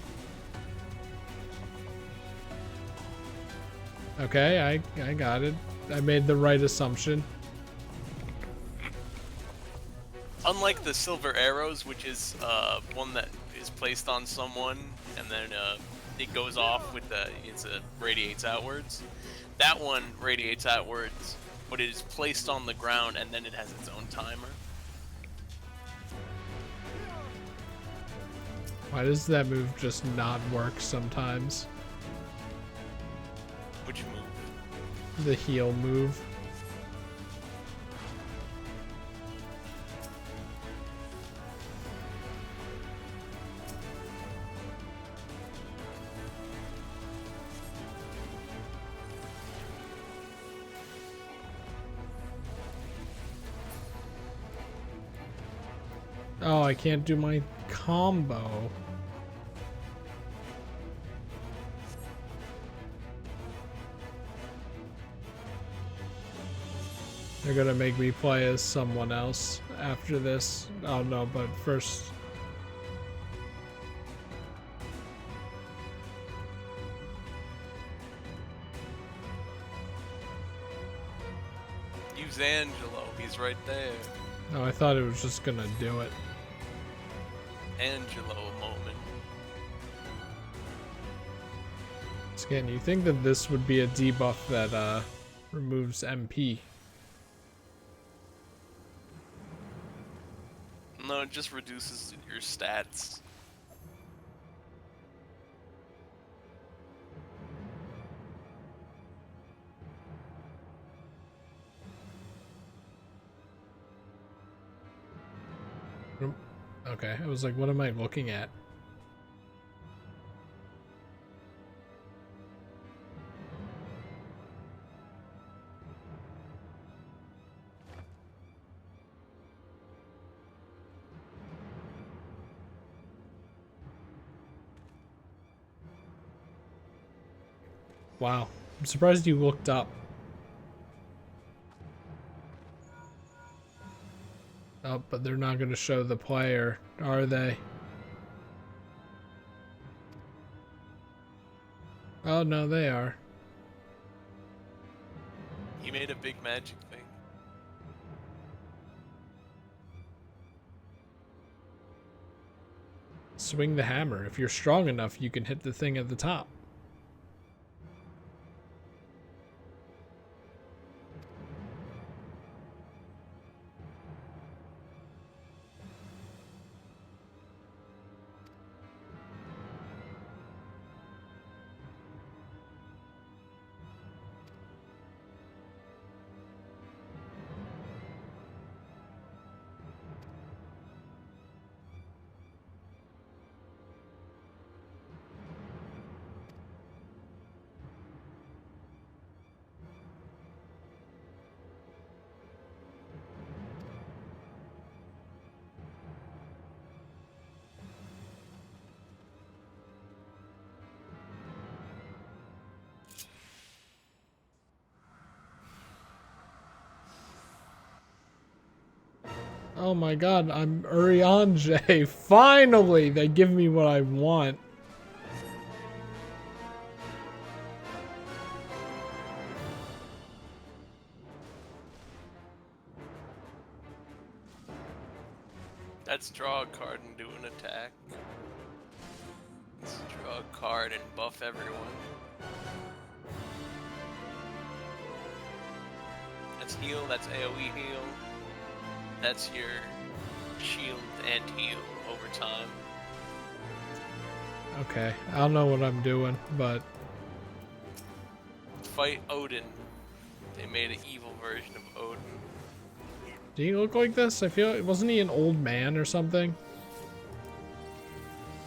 Okay, I got it. I made the right assumption. Unlike the silver arrows, which is one that is placed on someone and then it goes off with radiates outwards. That one radiates outwards, but it is placed on the ground and then it has its own timer. Why does that move just not work sometimes? Which move? The heal move. Oh, I can't do my combo. They're gonna make me play as someone else after this. Oh no, but first... Use Angelo, he's right there. No, I thought it was just gonna do it. Angelo moment. Scan, you think that this would be a debuff that removes MP? No, it just reduces your stats. Okay, I was like, what am I looking at? Wow, I'm surprised you looked up. Oh, but they're not going to show the player, are they? Oh, no, they are. He made a big magic thing. Swing the hammer. If you're strong enough, you can hit the thing at the top. Oh my god, I'm Urianger. Finally, they give me what I want. Let's draw a card and do an attack. Let's draw a card and buff everyone. That's heal, that's AoE heal. That's your shield and heal over time. Okay, I don't know what I'm doing, but... Fight Odin. They made an evil version of Odin. Do he look like this? I feel... Wasn't he an old man or something?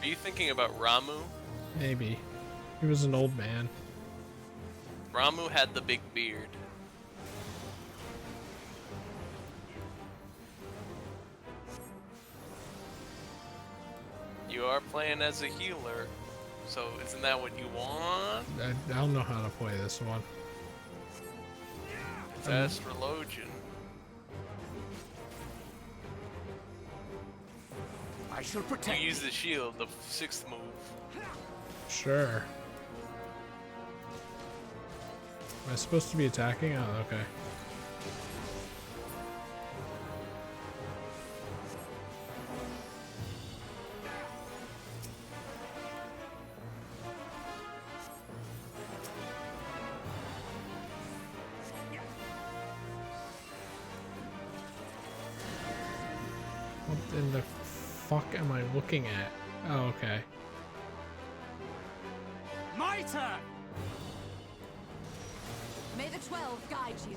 Are you thinking about Ramu? Maybe. He was an old man. Ramu had the big beard. You are playing as a healer. So isn't that what you want? I don't know how to play this one. Fast Relogian. I shall protect you. Use the shield, the 6th move. Sure. Am I supposed to be attacking? Oh, okay. What in the fuck am I looking at? Oh, okay. My turn! May the 12 guide you.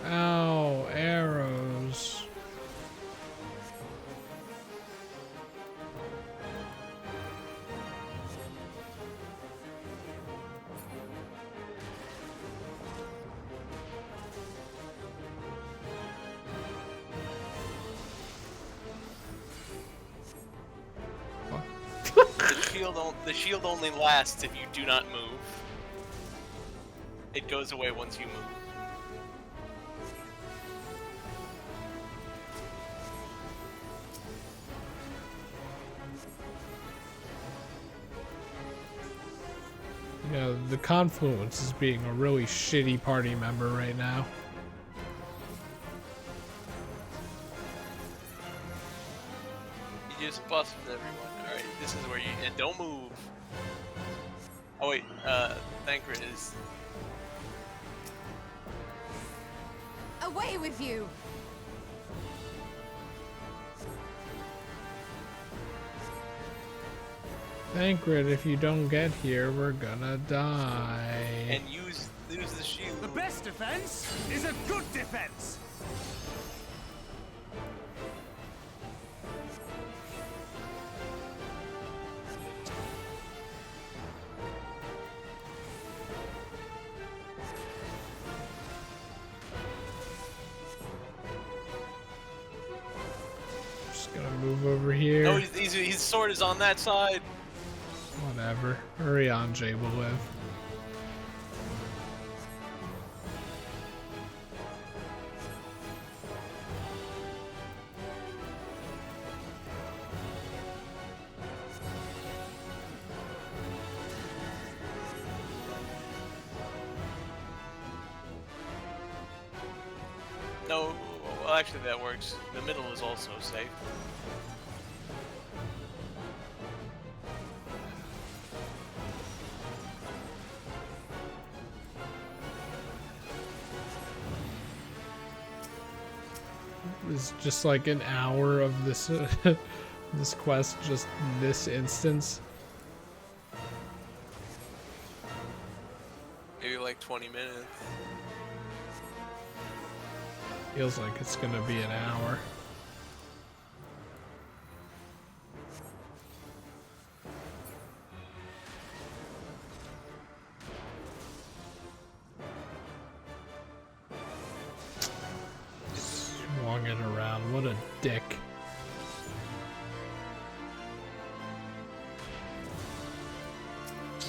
Ow, arrows. The shield only lasts if you do not move. It goes away once you move. You know, the Confluence is being a really shitty party member right now. You just busted everyone. Alright, this is where you... And don't move. Oh wait, Thancred is... Away with you! Thancred, if you don't get here, we're gonna die. And use the shield. The best defense is a good defense! Just gonna move over here. No, his sword is on that side. Whatever. Hurry on, Jay will live. No, well actually that works. The middle is also safe. It's just like an hour of this this quest, just this instance. Maybe like 20 minutes. Feels like it's gonna be an hour. Swung it around. What a dick.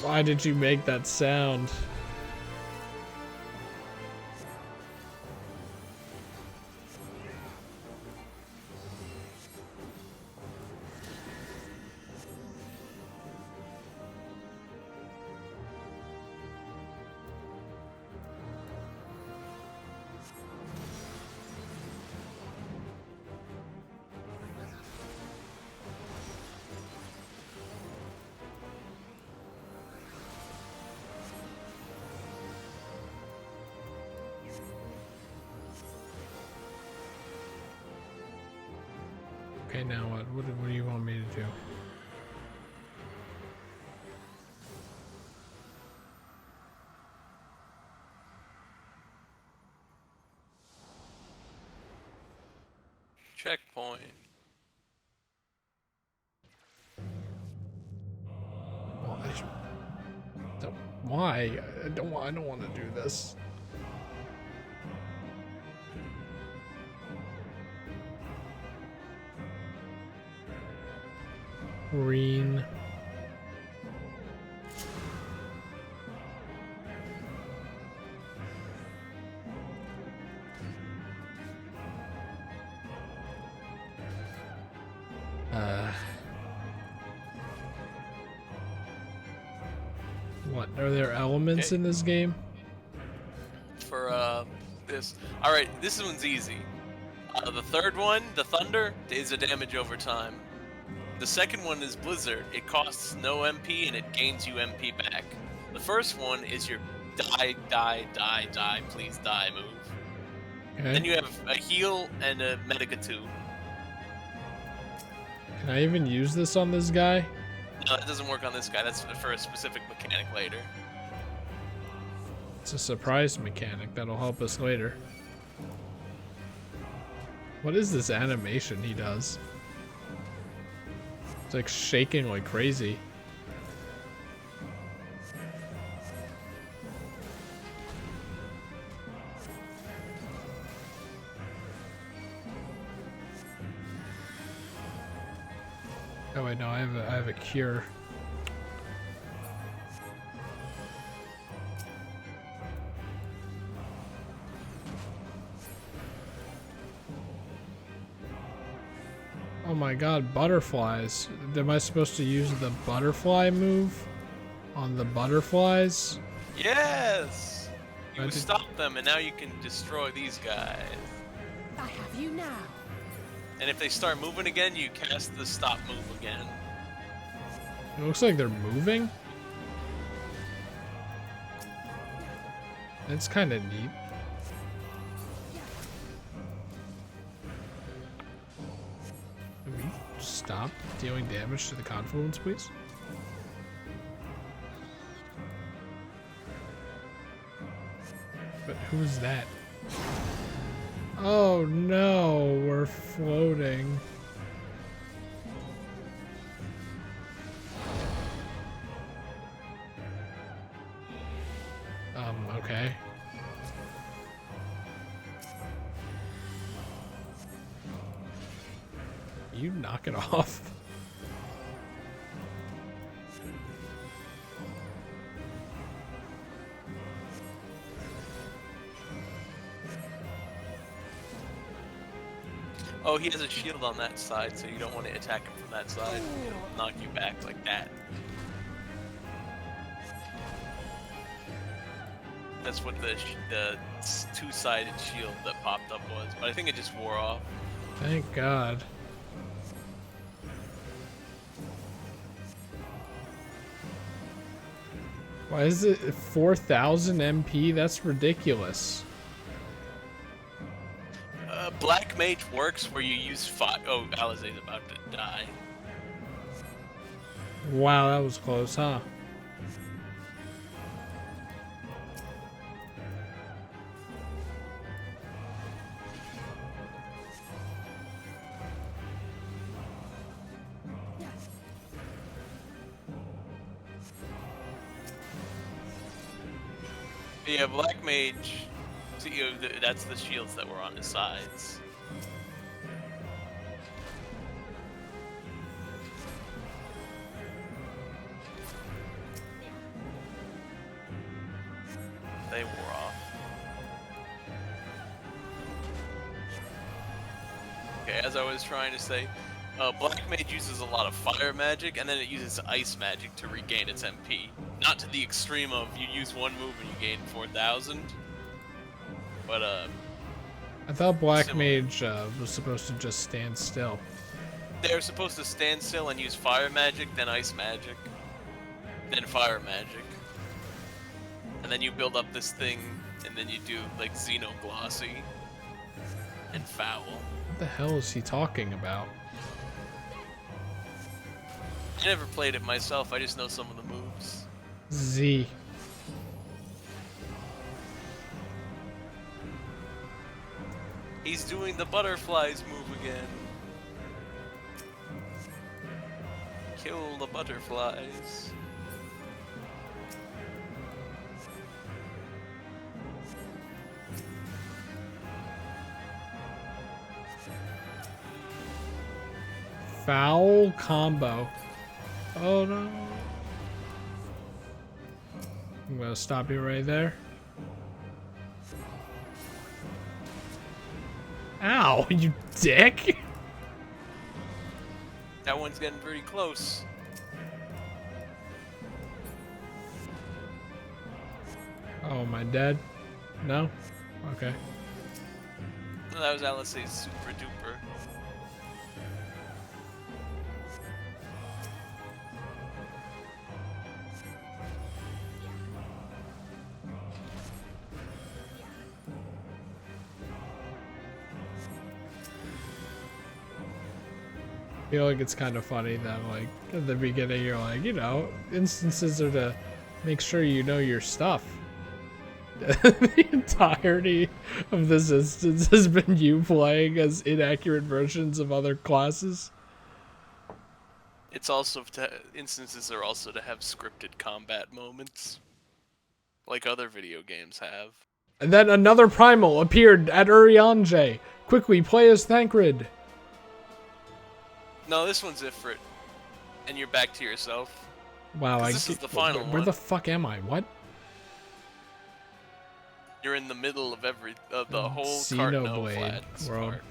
Why did you make that sound? Okay, now what? What do you want me to do? Checkpoint. Why? I don't want to do this. Green. What are there elements in this game? For this. All right, this one's easy. The third one, the Thunder, is a damage over time. The second one is Blizzard. It costs no MP and it gains you MP back. The first one is your die, please die move. Okay. Then you have a heal and a Medica 2. Can I even use this on this guy? No, that doesn't work on this guy. That's for a specific mechanic later. It's a surprise mechanic that'll help us later. What is this animation he does? It's like shaking like crazy. Oh wait, no, I have a cure. Oh my god, butterflies. Am I supposed to use the butterfly move on the butterflies? Yes! You stop them and now you can destroy these guys. I have you now. And if they start moving again, you cast the stop move again. It looks like they're moving. That's kind of neat. Can we stop dealing damage to the Confluence, please? But who is that? Oh no, we're floating. Okay. You knock it off. Oh, he has a shield on that side, so you don't want to attack him from that side. It'll knock you back like that. That's what the two-sided shield that popped up was, but I think it just wore off. Thank God. Why is it 4,000 MP? That's ridiculous. Black Mage works where you use fire. Oh, Alizé's about to die. Wow, that was close, huh? Yeah, Black Mage. See, that's the shields that were on his sides. They wore off. Okay, as I was trying to say, Black Mage uses a lot of fire magic, and then it uses ice magic to regain its MP. Not to the extreme of you use one move and you gain 4,000. But, I thought Black Mage was supposed to just stand still. They're supposed to stand still and use fire magic, then ice magic, then fire magic. And then you build up this thing, and then you do, like, Xenoglossy and Foul. What the hell is he talking about? I never played it myself, I just know some of the moves. Z. He's doing the butterflies move again. Kill the butterflies. Foul combo. Oh no. I'm gonna stop you right there. Ow, you dick! That one's getting pretty close. Oh, am I dead? No? Okay. No, that was Alice's super duper. I feel like it's kind of funny that, like, at the beginning you're like, you know, instances are to make sure you know your stuff. The entirety of this instance has been you playing as inaccurate versions of other classes. It's also instances are also to have scripted combat moments, like other video games have. And then another primal appeared at Urianger. Quickly, play as Thancred. No, this one's Ifrit, and you're back to yourself. Wow, This is the final where one. the fuck am I? What? You're in the middle of the whole Cartno Flats world. part.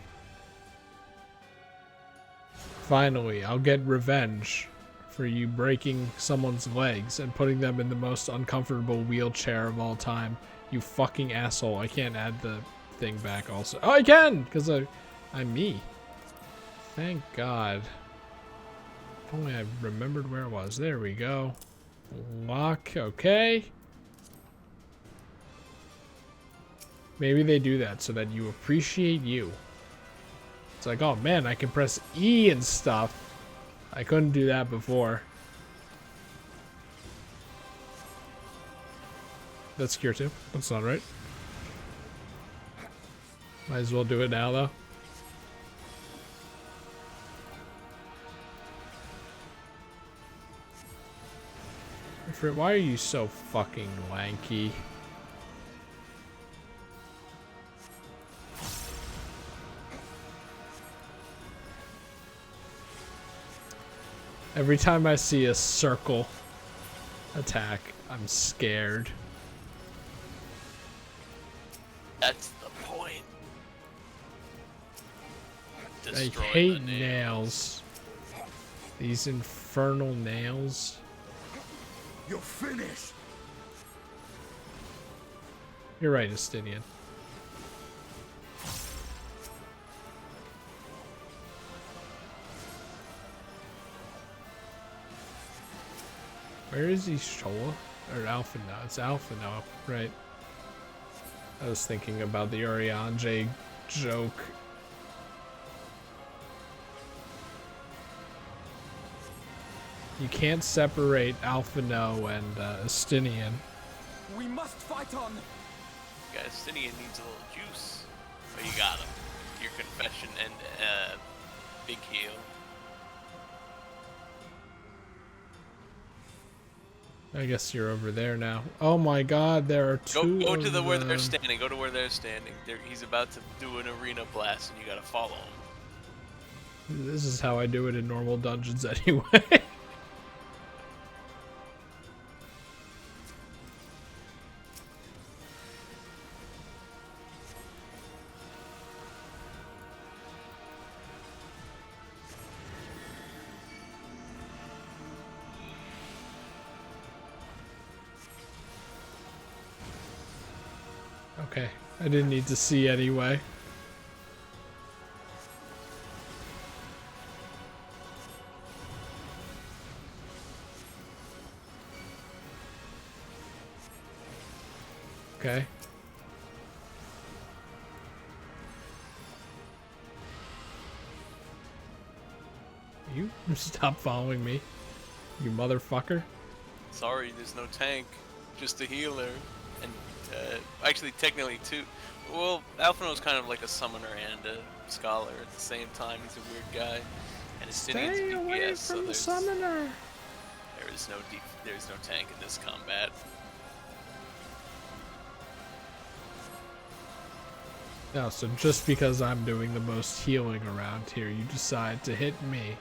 Finally, I'll get revenge for you breaking someone's legs and putting them in the most uncomfortable wheelchair of all time. You fucking asshole. I can't add the thing back also. Oh, I can! Because I'm me. Thank God. If only I remembered where it was. There we go. Lock. Okay. Maybe they do that so that you appreciate you. It's like, oh man, I can press E and stuff. I couldn't do that before. That's cure too. That's not right. Might as well do it now though. Why are you so fucking lanky? Every time I see a circle attack, I'm scared. That's the point. I hate nails. These infernal nails. You're finished. You're right, Estinian. Where is he, Shola? Or Alpha now? It's Alpha now, right? I was thinking about the Urianger joke. You can't separate Alphino and Estinian. We must fight on. Guys, Estinian needs a little juice. But you got him. Your confession and big heal. I guess you're over there now. Oh my God, there are two. Go to of where they're them. standing. Go to where they're standing. He's about to do an arena blast, and you gotta follow him. This is how I do it in normal dungeons anyway. Okay, I didn't need to see anyway. Okay. You stop following me, you motherfucker. Sorry, there's no tank. Just a healer. And actually, technically, two. Well, Alphino's kind of like a summoner and a scholar at the same time. He's a weird guy. And Estinian's Stay away DPS, so from the there's, summoner. there's no tank in this combat. No, so just because I'm doing the most healing around here, you decide to hit me.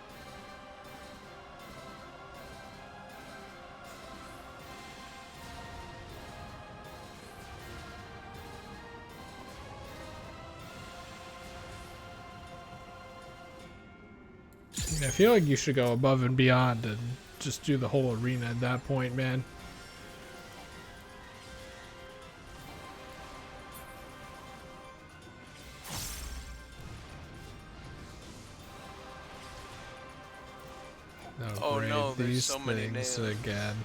I feel like you should go above and beyond and just do the whole arena at that point, man. Oh no, there's these so many things nails. again.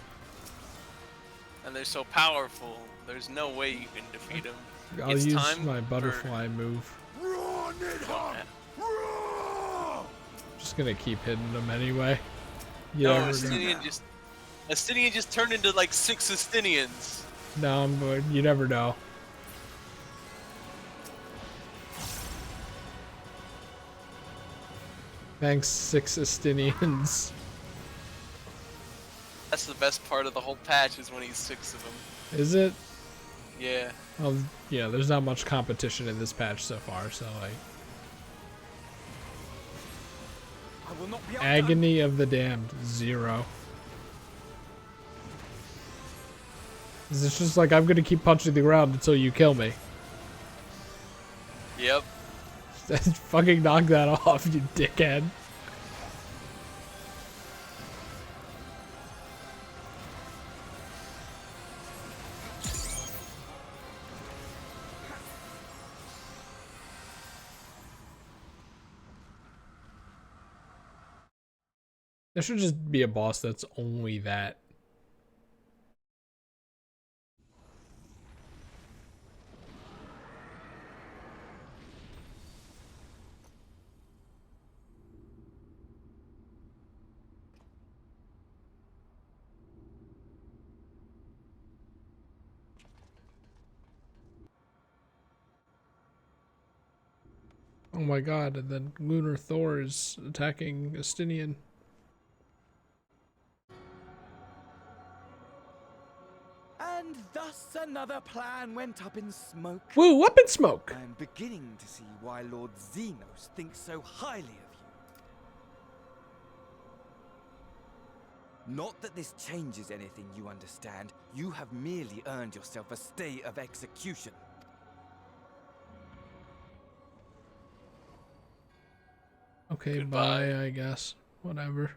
And they're so powerful. There's no way you can defeat them. I'll It's use time my for- butterfly move. Just gonna keep hitting them anyway. You No, never know. Estinian just turned into like 6 Estinians. No, I'm good. You never know. Thanks, 6 Estinians. That's the best part of the whole patch is when he's 6 of them. Is it? Yeah. Well, yeah, there's not much competition in this patch so far, so like... I will not be Agony of the Damned, 0. It's just like, I'm gonna keep punching the ground until you kill me. Yep. Fucking knock that off, you dickhead. There should just be a boss that's only that. Oh my god, and then Lunar Thor is attacking Estinian. And thus another plan went up in smoke. Woo, up in smoke! I'm beginning to see why Lord Xenos thinks so highly of you. Not that this changes anything, you understand. You have merely earned yourself a stay of execution. Okay, Goodbye. bye, I guess. Whatever.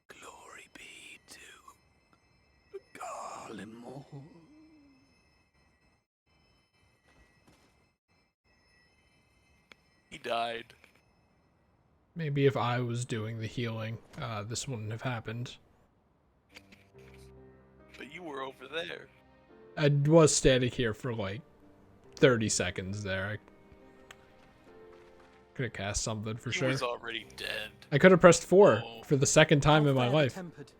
Glory be to Garlemald. He died. Maybe if I was doing the healing, this wouldn't have happened. But you were over there. I was standing here for like 30 seconds there. I could have cast something for He sure. was already dead. I could have pressed 4 for the second time in my life. Tempered.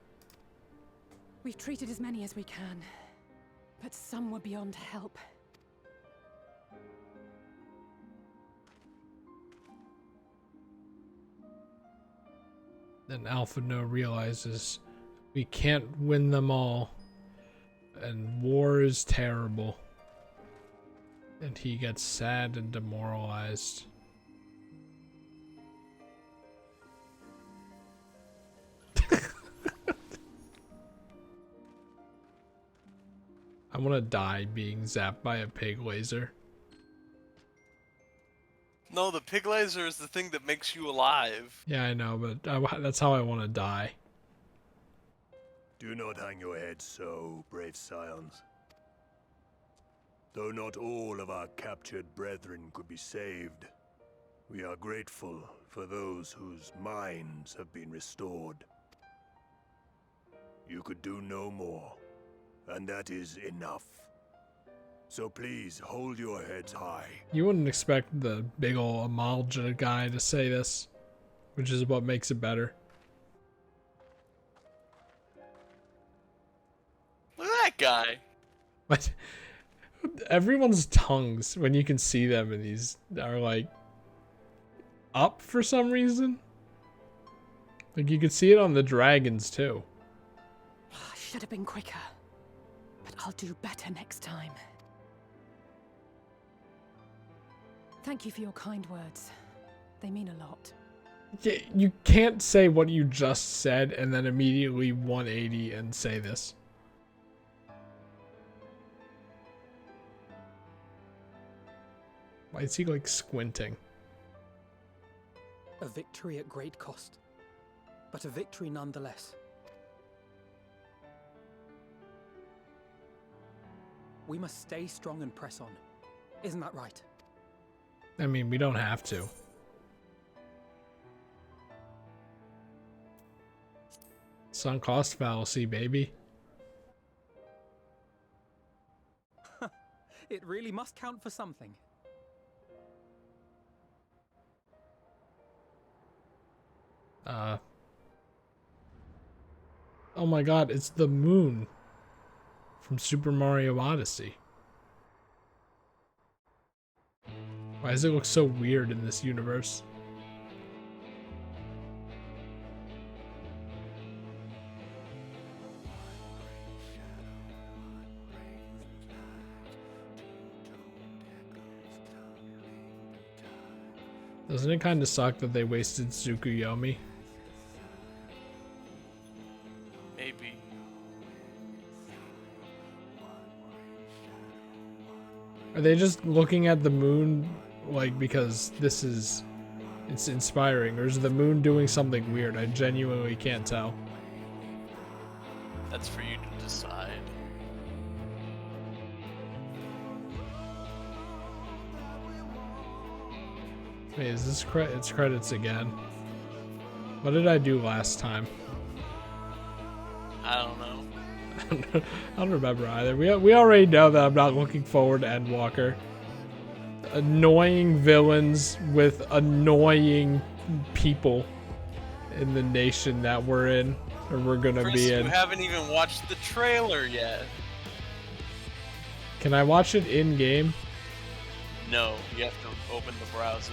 We've treated as many as we can, but some were beyond help. Then Alpha No realizes we can't win them all, and war is terrible. And he gets sad and demoralized. I want to die being zapped by a pig laser. No, the pig laser is the thing that makes you alive. Yeah, I know, but that's how I want to die. Do not hang your heads so, brave scions. Though not all of our captured brethren could be saved, we are grateful for those whose minds have been restored. You could do no more, and that is enough. So please hold your heads high. You wouldn't expect the big ol' Amalja guy to say this, which is what makes it better. guy. But everyone's tongues, when you can see them in these, are like up for some reason. Like you could see it on the dragons too. I should have been quicker, but I'll do better next time. Thank you for your kind words. They mean a lot. Yeah, you can't say what you just said and then immediately 180 and say this. Why is he like squinting? A victory at great cost, but a victory nonetheless. We must stay strong and press on. Isn't that right? I mean, we don't have to. Sunk cost fallacy, baby. It really must count for something. Oh my god, it's the moon from Super Mario Odyssey. Why does it look so weird in this universe? Doesn't it kind of suck that they wasted Tsukuyomi? Maybe. Are they just looking at the moon like because it's inspiring, or is the moon doing something weird? I genuinely can't tell. That's for you to decide. Wait, is this it's credits again? What did I do last time? I don't know. I don't remember either. We already know that I'm not looking forward to Endwalker. Annoying villains with annoying people in the nation that we're in, or we're gonna Chris, be in. you haven't even watched the trailer yet. Can I watch it in game? No, you have to open the browser.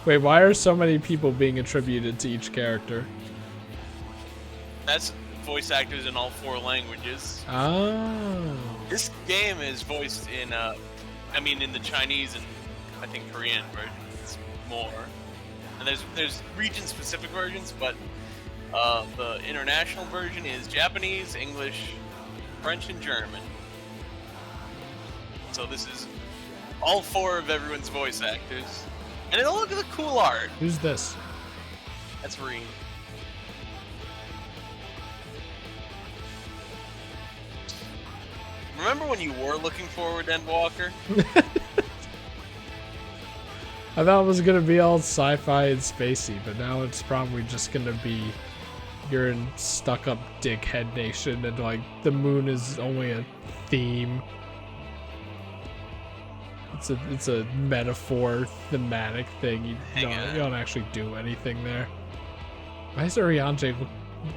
Wait, why are so many people being attributed to each character? That's voice actors in all 4 languages. Oh. This game is voiced in, in the Chinese and I think Korean versions more. And there's region-specific versions, but the international version is Japanese, English, French, and German. So this is all 4 of everyone's voice actors. And look at the cool art. Who's this? That's Reem. Remember when you were looking forward to Endwalker? I thought it was gonna be all sci-fi and spacey, but now it's probably just gonna be you're in stuck-up dickhead nation and like the moon is only a theme. It's a metaphor, thematic thing. You don't actually do anything there. Why is Urianger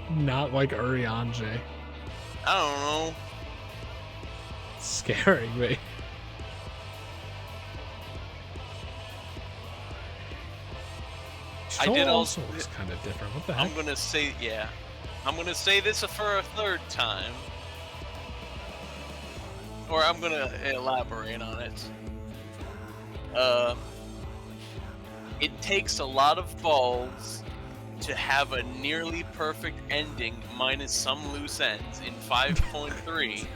not like Urianger? I don't know. It's scaring me. I did also. Looks kind of different. What the heck? I'm gonna say this for a 3rd time, or I'm gonna elaborate on it. It takes a lot of balls to have a nearly perfect ending minus some loose ends in 5.3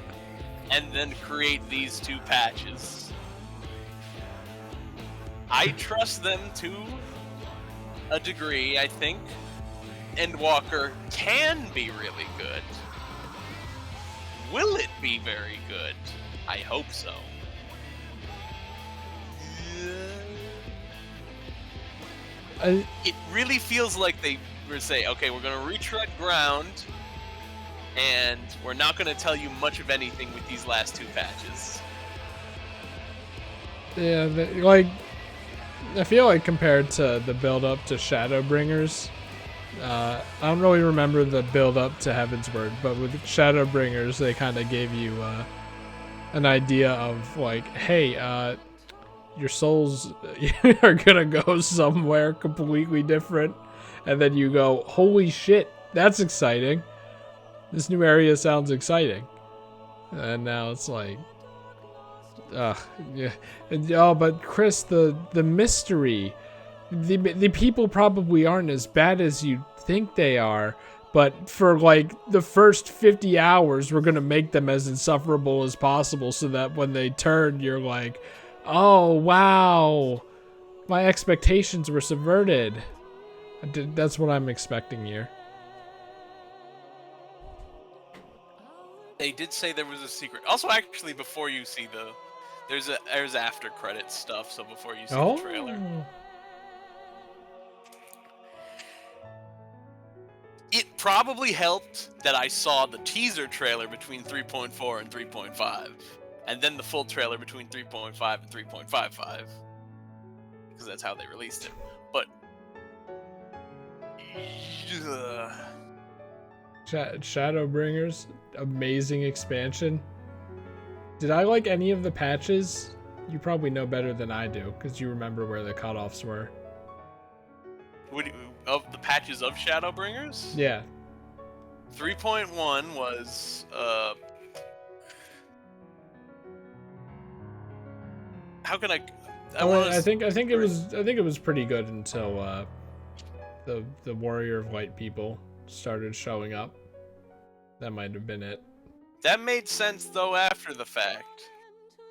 and then create these 2 patches. I trust them to a degree, I think. Endwalker can be really good. Will it be very good? I hope so. It really feels like they were saying, okay, we're going to retread ground, and we're not going to tell you much of anything with these last 2 patches. Yeah, like I feel like compared to the build-up to Shadowbringers, I don't really remember the build-up to Heavensward, but with Shadowbringers, they kind of gave you an idea of like, hey, your souls are gonna go somewhere completely different, and then you go, holy shit, that's exciting. This new area sounds exciting. And now it's like, yeah. And, but Chris, the mystery, the people probably aren't as bad as you think they are, but for like the first 50 hours, we're gonna make them as insufferable as possible so that when they turn, you're like, oh wow, my expectations were subverted. That's what I'm expecting here. They did say there was a secret. Also, actually, before you see there's after credits stuff. So before you see the trailer, it probably helped that I saw the teaser trailer between 3.4 and 3.5, and then the full trailer between 3.5 and 3.55, because that's how they released it. But Shadowbringers, amazing expansion. Did I like any of the patches? You probably know better than I do, because you remember where the cutoffs were. Of the patches of Shadowbringers? Yeah. 3.1 was how can I think it was pretty good until the Warrior of Light people started showing up. That might have been it. That made sense though after the fact.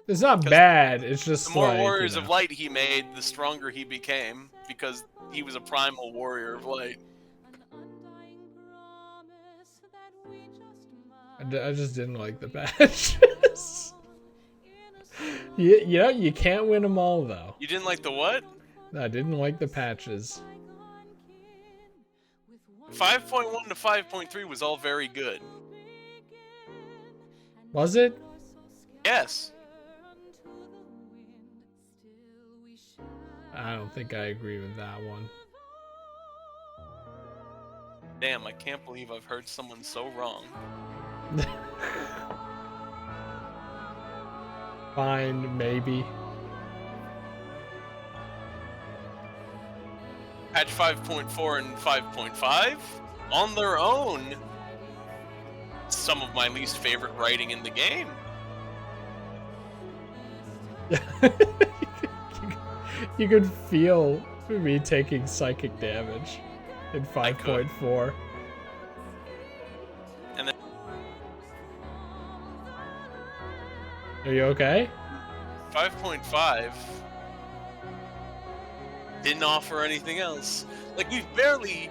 It's not bad. It's just the more like, Warriors of Light he made, the stronger he became because he was a primal Warrior of Light. I just didn't like the patches. You can't win them all though. You didn't like the what? I didn't like the patches. 5.1 to 5.3 was all very good. Was it? Yes. I don't think I agree with that one. Damn, I can't believe I've heard someone so wrong. Fine, maybe. Patch 5.4 and 5.5 on their own, some of my least favorite writing in the game. You could feel me taking psychic damage in 5.4. And then are you okay? 5.5 didn't offer anything else. Like, we've barely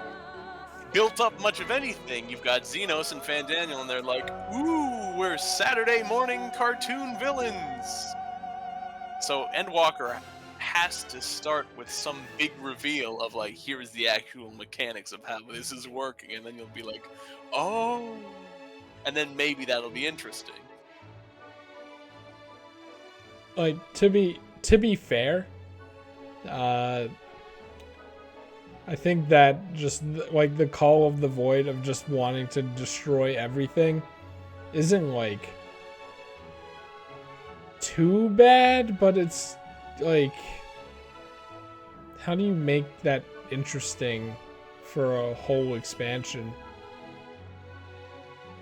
built up much of anything. You've got Xenos and Fandaniel, and they're like, ooh, we're Saturday morning cartoon villains. So Endwalker has to start with some big reveal of like, here's the actual mechanics of how this is working, and then you'll be like, oh, and then maybe that'll be interesting. Like, to be fair, I think that just like the call of the void of just wanting to destroy everything isn't like too bad, but it's like, how do you make that interesting for a whole expansion?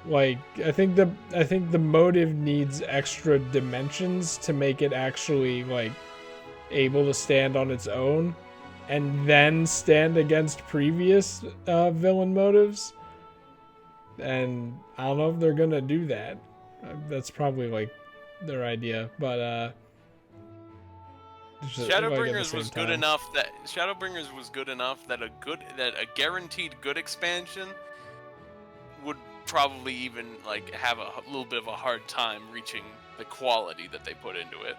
Like, I think the motive needs extra dimensions to make it actually like able to stand on its own and then stand against previous villain motives. And I don't know if they're gonna do that. That's probably like their idea, but Shadowbringers was good enough that a guaranteed good expansion would probably even like have a little bit of a hard time reaching the quality that they put into it.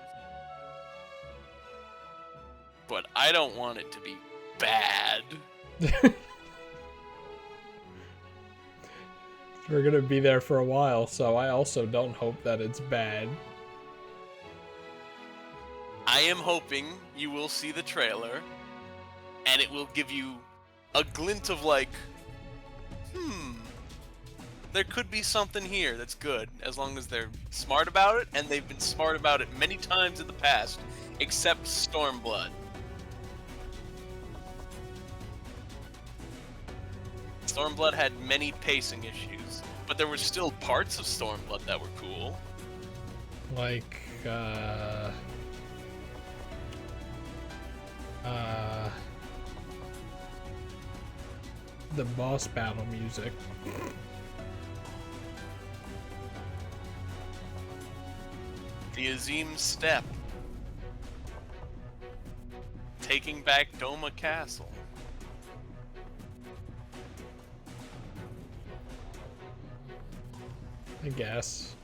But I don't want it to be bad. We're gonna be there for a while, so I also don't hope that it's bad. I am hoping you will see the trailer, and it will give you a glint of like, there could be something here that's good, as long as they're smart about it, and they've been smart about it many times in the past, except Stormblood. Stormblood had many pacing issues, but there were still parts of Stormblood that were cool. Like, the boss battle music. The Azim Step. Taking back Doma Castle. I guess.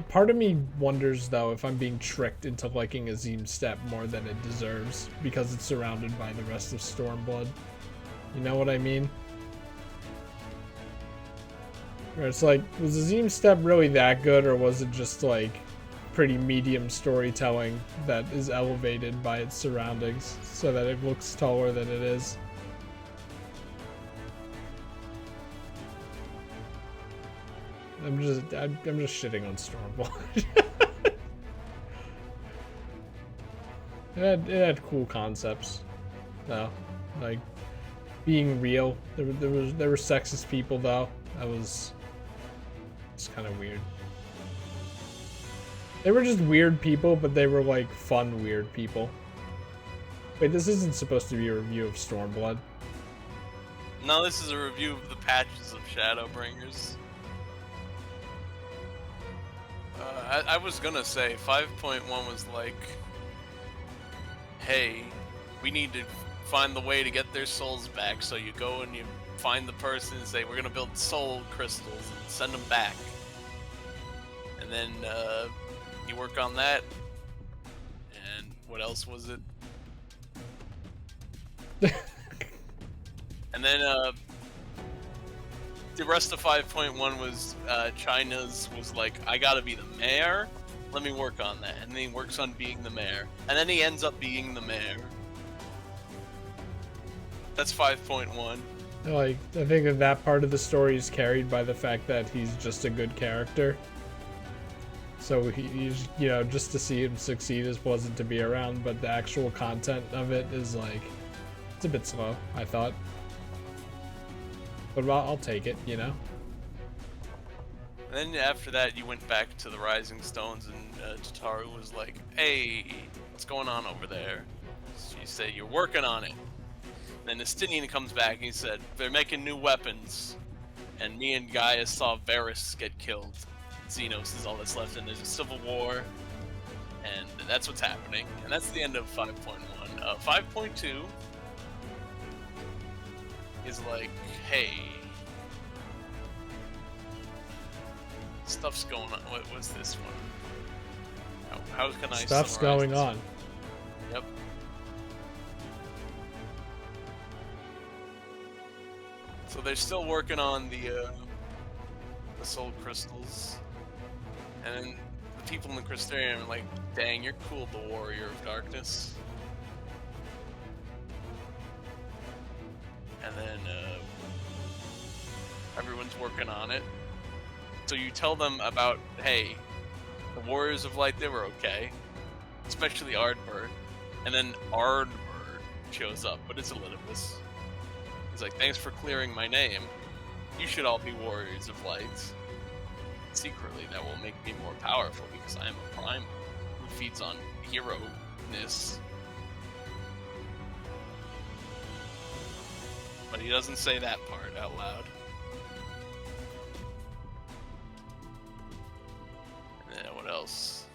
Part of me wonders, though, if I'm being tricked into liking Azim Step more than it deserves, because it's surrounded by the rest of Stormblood. You know what I mean? Where it's like, was Azim Step really that good, or was it just, like, pretty medium storytelling that is elevated by its surroundings, so that it looks taller than it is? I'm just shitting on Stormblood. it had cool concepts, though, like being real. There were sexist people, though. It's kind of weird. They were just weird people, but they were like fun weird people. Wait, this isn't supposed to be a review of Stormblood. No, this is a review of the patches of Shadowbringers. I was gonna say 5.1 was like, hey, we need to find the way to get their souls back, so you go and you find the person and say, we're gonna build soul crystals and send them back. And then you work on that, and what else was it? And then the rest of 5.1 was China's was like, I gotta be the mayor, let me work on that. And then he works on being the mayor. And then he ends up being the mayor. That's 5.1. Like, I think that part of the story is carried by the fact that he's just a good character. So he's, you know, just to see him succeed is pleasant to be around, but the actual content of it is like, it's a bit slow, I thought. But I'll take it, you know? And then after that, you went back to the Rising Stones, and Tataru was like, hey, what's going on over there? So you say, you're working on it. And then Estinian comes back and he said, they're making new weapons. And me and Gaius saw Varys get killed. Xenos is all that's left, and there's a civil war. And that's what's happening. And that's the end of 5.1. 5.2 is like, hey, stuff's going on. What was this one? How can I Stuff's summarize going this on. one? Yep. So they're still working on the soul crystals, and then the people in the Crystarium are like, dang, you're cool, the Warrior of Darkness. And then everyone's working on it. So you tell them about, hey, the Warriors of Light, they were okay, especially Ardbird. And then Ardbird shows up, but it's Elidibus. He's like, thanks for clearing my name. You should all be Warriors of Light. Secretly, that will make me more powerful because I am a primal who feeds on hero-ness. But he doesn't say that part out loud. And then what else?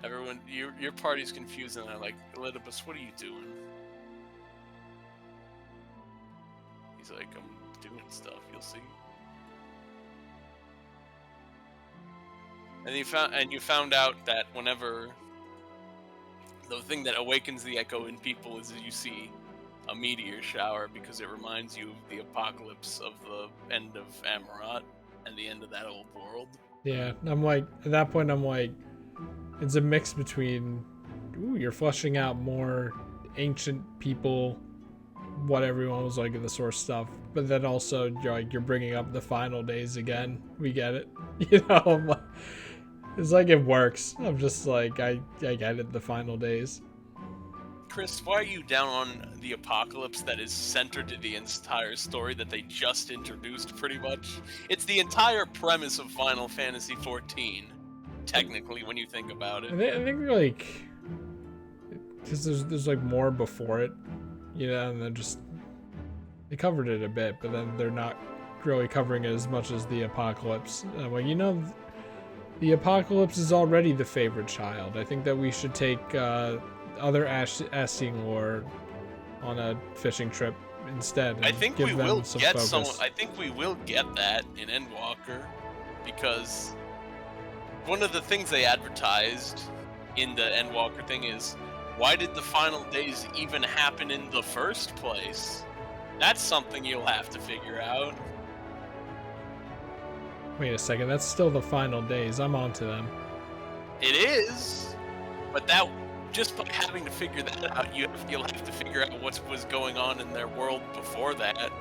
Everyone, your party's confused, and I'm like, Elidibus, what are you doing? He's like, I'm doing stuff, you'll see. And you found out that whenever the thing that awakens the echo in people is you see a meteor shower, because it reminds you of the apocalypse of the end of Amarat and the end of that old world. Yeah, I'm like, at that point I'm like, It's a mix between, ooh, you're fleshing out more ancient people, what everyone was like in the source stuff, but then also you're bringing up the final days again. We get it, you know. It's like it works. I'm just like I get it. The final days. Chris, why are you down on the apocalypse that is centered to the entire story that they just introduced? Pretty much, it's the entire premise of Final Fantasy XIV. Technically, when you think about it, I think like, because there's like more before it, you know, and then just they covered it a bit, but then they're not really covering it as much as the apocalypse. Well, you know, the apocalypse is already the favorite child. I think that we should take other Ascian lore on a fishing trip instead. I think we will get focus. some. I think we will get that in Endwalker, because one of the things they advertised in the Endwalker thing is, why did the final days even happen in the first place? That's something you'll have to figure out. Wait a second, that's still the final days. I'm onto them. It is, but that just by having to figure that out, you'll have to figure out what was going on in their world before that.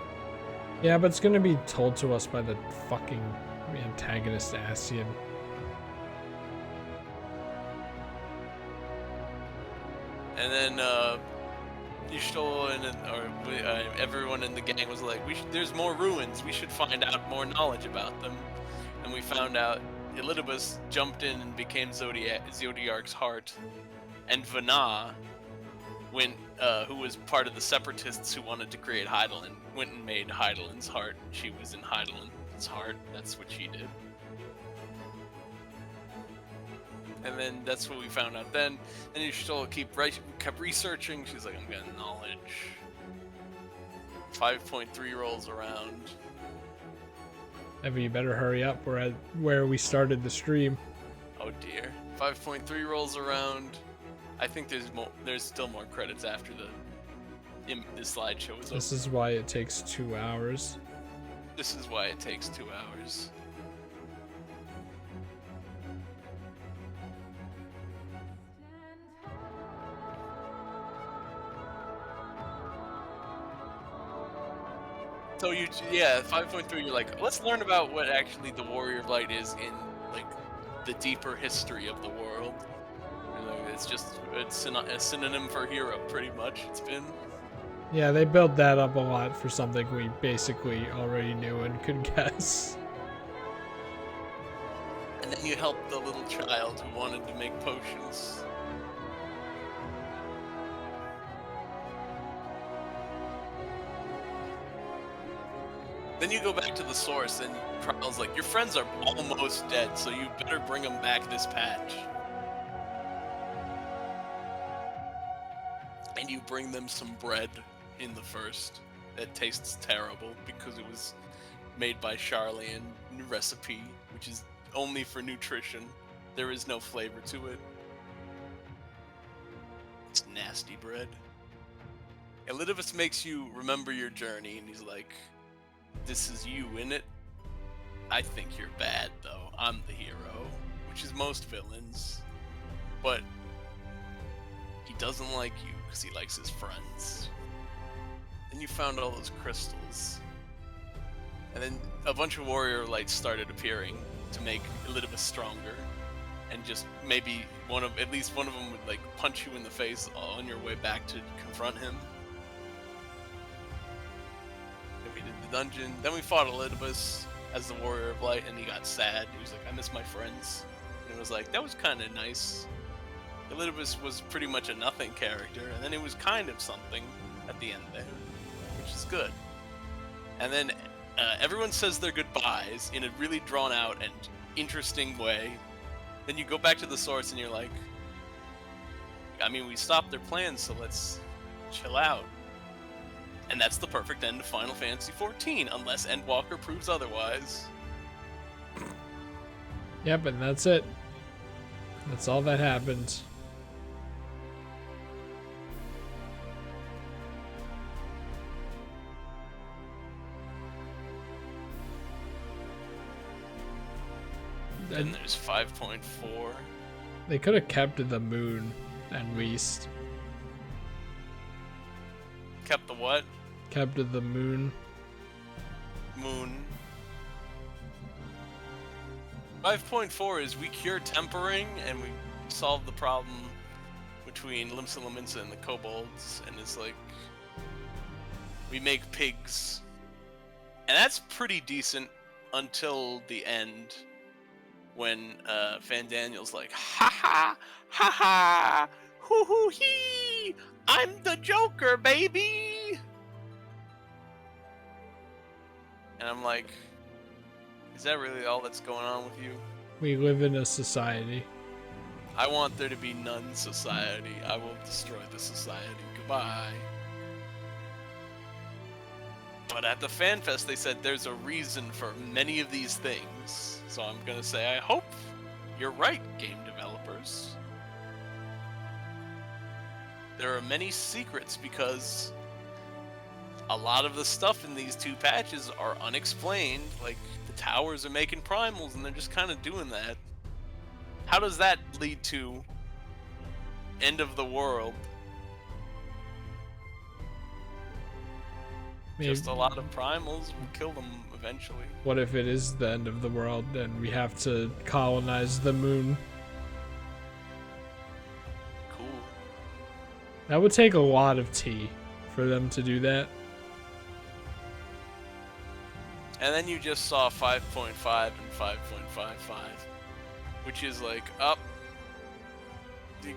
Yeah, but it's gonna be told to us by the fucking antagonist Ascian. And then Y'shtola and everyone in the gang was like, there's more ruins. We should find out more knowledge about them. And we found out Elidibus jumped in and became Zodiark's heart. And Vana who was part of the separatists who wanted to create Hydaelyn, went and made Hydaelyn's heart. She was in Hydaelyn's heart. That's what she did. And then that's what we found out then. And Y'shtola kept researching. She's like, I'm getting knowledge. 5.3 rolls around. Evan, you better hurry up. We're at where we started the stream. Oh dear. 5.3 rolls around. I think there's still more credits after the slideshow is over. This is why it takes 2 hours. This is why it takes 2 hours. So 5.3, you're like, let's learn about what actually the Warrior of Light is in, like, the deeper history of the world. You know, it's a synonym for hero, pretty much. It's been. Yeah, they built that up a lot for something we basically already knew and could guess. And then you help the little child who wanted to make potions. Then you go back to the source, and Trial's like, your friends are almost dead, so you better bring them back this patch. And you bring them some bread in the first that tastes terrible because it was made by Sharlayan recipe, which is only for nutrition. There is no flavor to it. It's nasty bread. Elidibus makes you remember your journey, and he's like, this is you, innit? I think you're bad, though. I'm the hero, which is most villains. But he doesn't like you because he likes his friends. Then you found all those crystals. And then a bunch of warrior lights started appearing to make Elidibus stronger. And just maybe at least one of them would like punch you in the face on your way back to confront him. Then we did the dungeon. Then we fought Elidibus as the Warrior of Light, and he got sad. He was like, I miss my friends. And it was like, that was kind of nice. Elidibus was pretty much a nothing character, and then it was kind of something at the end there, which is good. And then everyone says their goodbyes in a really drawn out and interesting way. Then you go back to the source and you're like, I mean, we stopped their plans, so let's chill out. And that's the perfect end of Final Fantasy XIV, unless Endwalker proves otherwise. Yep, and that's it. That's all that happened. Then there's 5.4. They could have kept the moon at least. Kept the what? Kept the moon. Moon. 5.4 is we cure tempering and we solve the problem between Limsa Lominsa and the kobolds, and it's like we make pigs. And that's pretty decent until the end when Fandaniel's like, ha ha, ha ha, hoo hoo hee, I'm the Joker, baby! And I'm like, is that really all that's going on with you? We live in a society. I want there to be none society. I will destroy the society. Goodbye. But at the FanFest, they said there's a reason for many of these things. So I'm gonna say, I hope you're right, game developers. There are many secrets because a lot of the stuff in these 2 patches are unexplained. Like, the towers are making primals and they're just kind of doing that. How does that lead to end of the world? Maybe. Just a lot of primals will kill them eventually. What if it is the end of the world and we have to colonize the moon? Cool. That would take a lot of tea for them to do that. And then you just saw 5.5 and 5.55, which is like, up,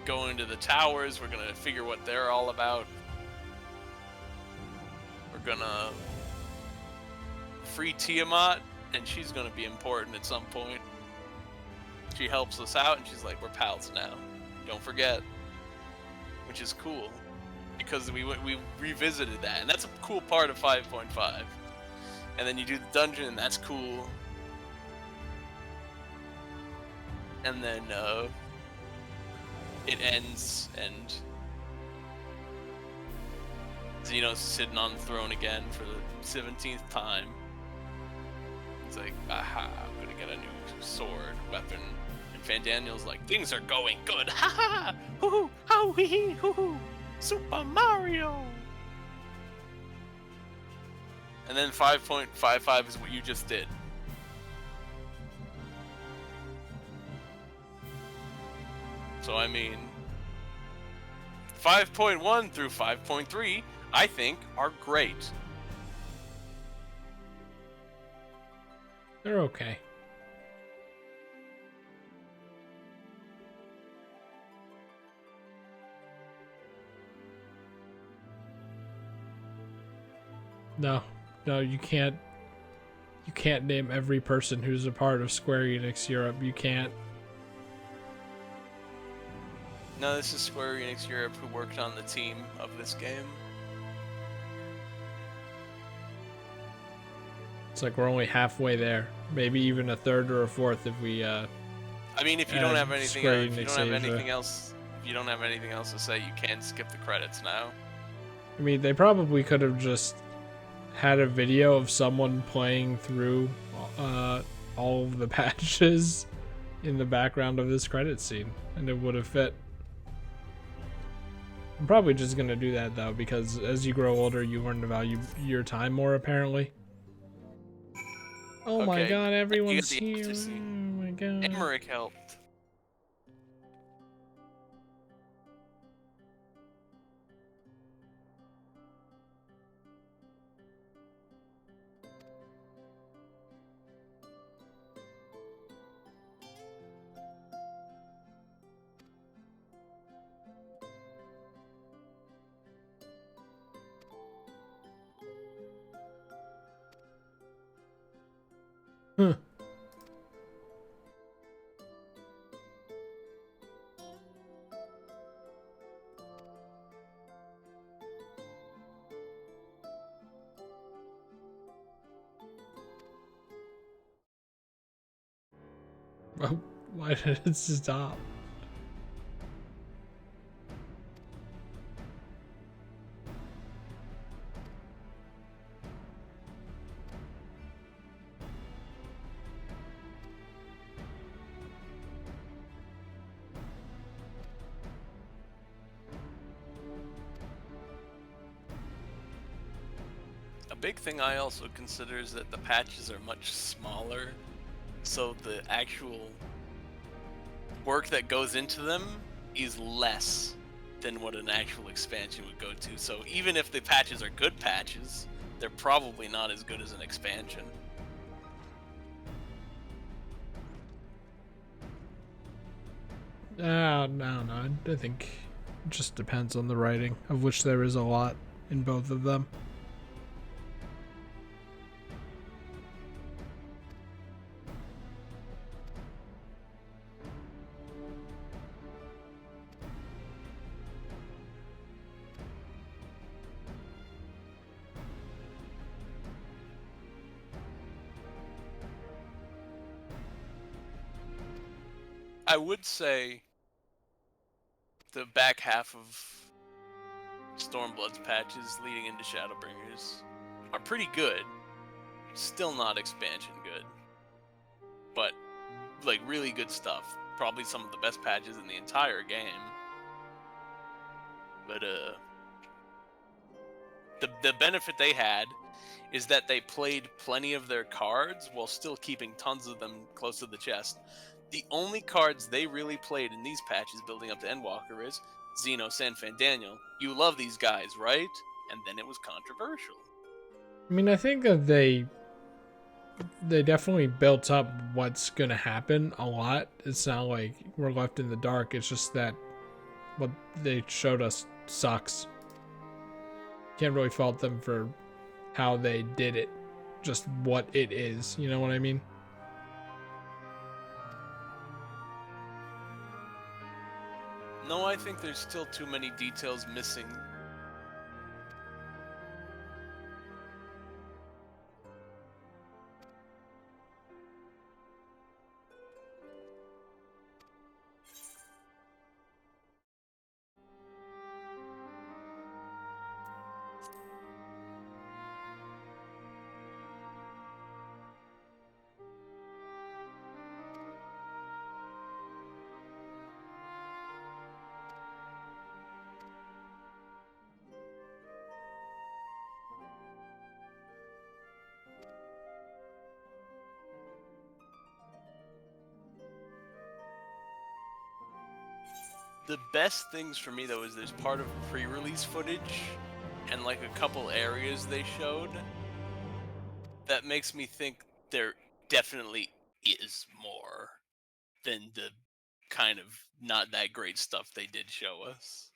go into the towers, we're gonna figure what they're all about. We're gonna free Tiamat, and she's gonna be important at some point. She helps us out, and she's like, we're pals now. Don't forget. Which is cool, because we revisited that, and that's a cool part of 5.5. And then you do the dungeon, and that's cool. And then it ends, and Xenos sitting on the throne again for the 17th time. He's like, aha, I'm gonna get a new sword, weapon. And Fandaniel's like, things are going good, ha ha! Hoo hoo! How hee hee! Hoo hoo! Super Mario! And then 5.55 is what you just did. So I mean, 5.1 through 5.3, I think, are great. They're okay. No, you can't. You can't name every person who's a part of Square Enix Europe. You can't. No, this is Square Enix Europe who worked on the team of this game. It's like we're only halfway there. Maybe even a third or a fourth if we. I mean, if you don't have anything, Square if you Enix don't have Asia. anything else, if you don't have anything else to say, you can skip the credits now. I mean, they probably could have just had a video of someone playing through all of the patches in the background of this credit scene, and it would have fit. I'm probably just gonna do that though, because as you grow older, you learn to value your time more, apparently. Oh my Okay, god, everyone's you here. got the Oh ecstasy. my god. Emmerich helped. Huh. Well, why did it stop? big thing I also consider is that the patches are much smaller, so the actual work that goes into them is less than what an actual expansion would go to. So even if the patches are good patches, they're probably not as good as an expansion. No. I think it just depends on the writing, of which there is a lot in both of them. I would say the back half of Stormblood's patches leading into Shadowbringers are pretty good. Still not expansion good, but like really good stuff. Probably some of the best patches in the entire game. But the benefit they had is that they played plenty of their cards while still keeping tons of them close to the chest. The only cards they really played in these patches building up to Endwalker is Xenos and Fandaniel. You love these guys, right? And then it was controversial. I mean, I think that they definitely built up what's gonna happen a lot. It's not like we're left in the dark. It's just that what they showed us sucks. Can't really fault them for how they did it. Just what it is. You know what I mean? No, I think there's still too many details missing. The best things for me though is there's part of pre-release footage and like a couple areas they showed that makes me think there definitely is more than the kind of not that great stuff they did show us.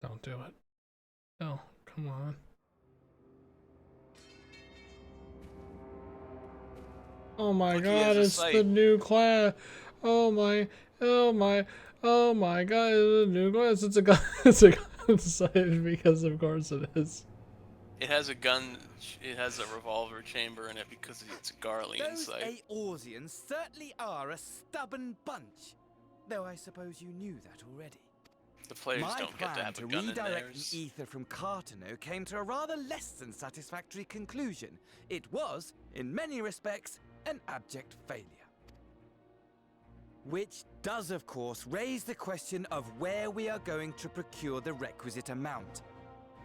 Don't do it. Oh, come on. Oh my Look, god, it's the new class. Oh my god, it's a new class. It's a gun, it's a gun sight because of course it is. It has a gun, it has a revolver chamber in it because it's a Garlean Those sight. Eorzeans certainly are a stubborn bunch. Though I suppose you knew that already. The players My don't get to plan have a to gun in redirect theirs. the ether from Cartano came to a rather less than satisfactory conclusion. It was, in many respects, an abject failure. Which does, of course, raise the question of where we are going to procure the requisite amount.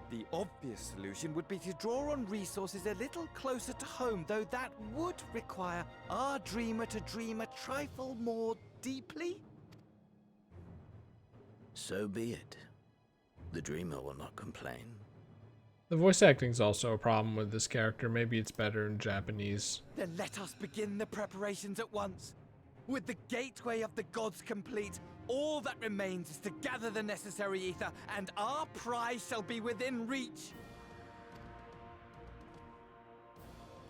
The obvious solution would be to draw on resources a little closer to home, though that would require our dreamer to dream a trifle more deeply. So be it. The dreamer will not complain. The voice acting's also a problem with this character. Maybe it's better in Japanese. Then let us begin the preparations at once. With the gateway of the gods complete, all that remains is to gather the necessary ether, and our prize shall be within reach.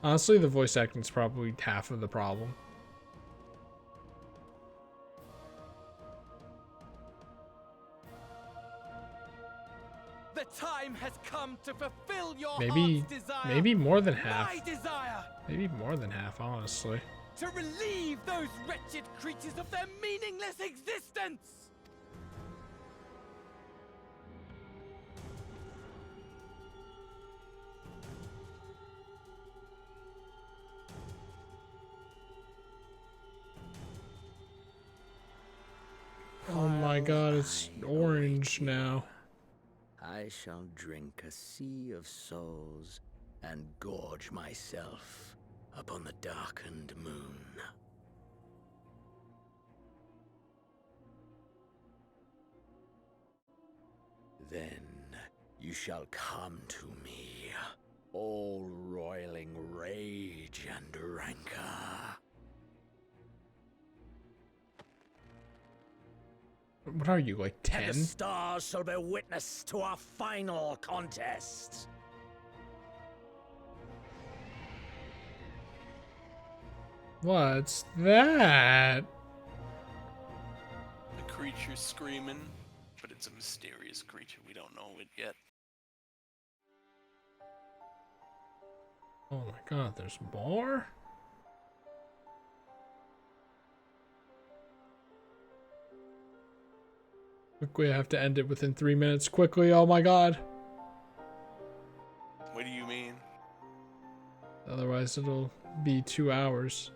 Honestly, the voice acting's probably half of the problem. The time has come to fulfill your Maybe, heart's desire. maybe more than half. My desire. Maybe more than half, honestly. To relieve those wretched creatures of their meaningless existence! Oh my god, it's orange now. I shall drink a sea of souls and gorge myself upon the darkened moon. Then you shall come to me, all roiling rage and rancor. What are you, like 10? And the stars shall bear witness to our final contest. What's that? The creature screaming, but it's a mysterious creature. We don't know it yet. Oh my god, there's more? Quickly, I have to end it within 3 minutes. Quickly, oh my god. What do you mean? Otherwise, it'll be 2 hours.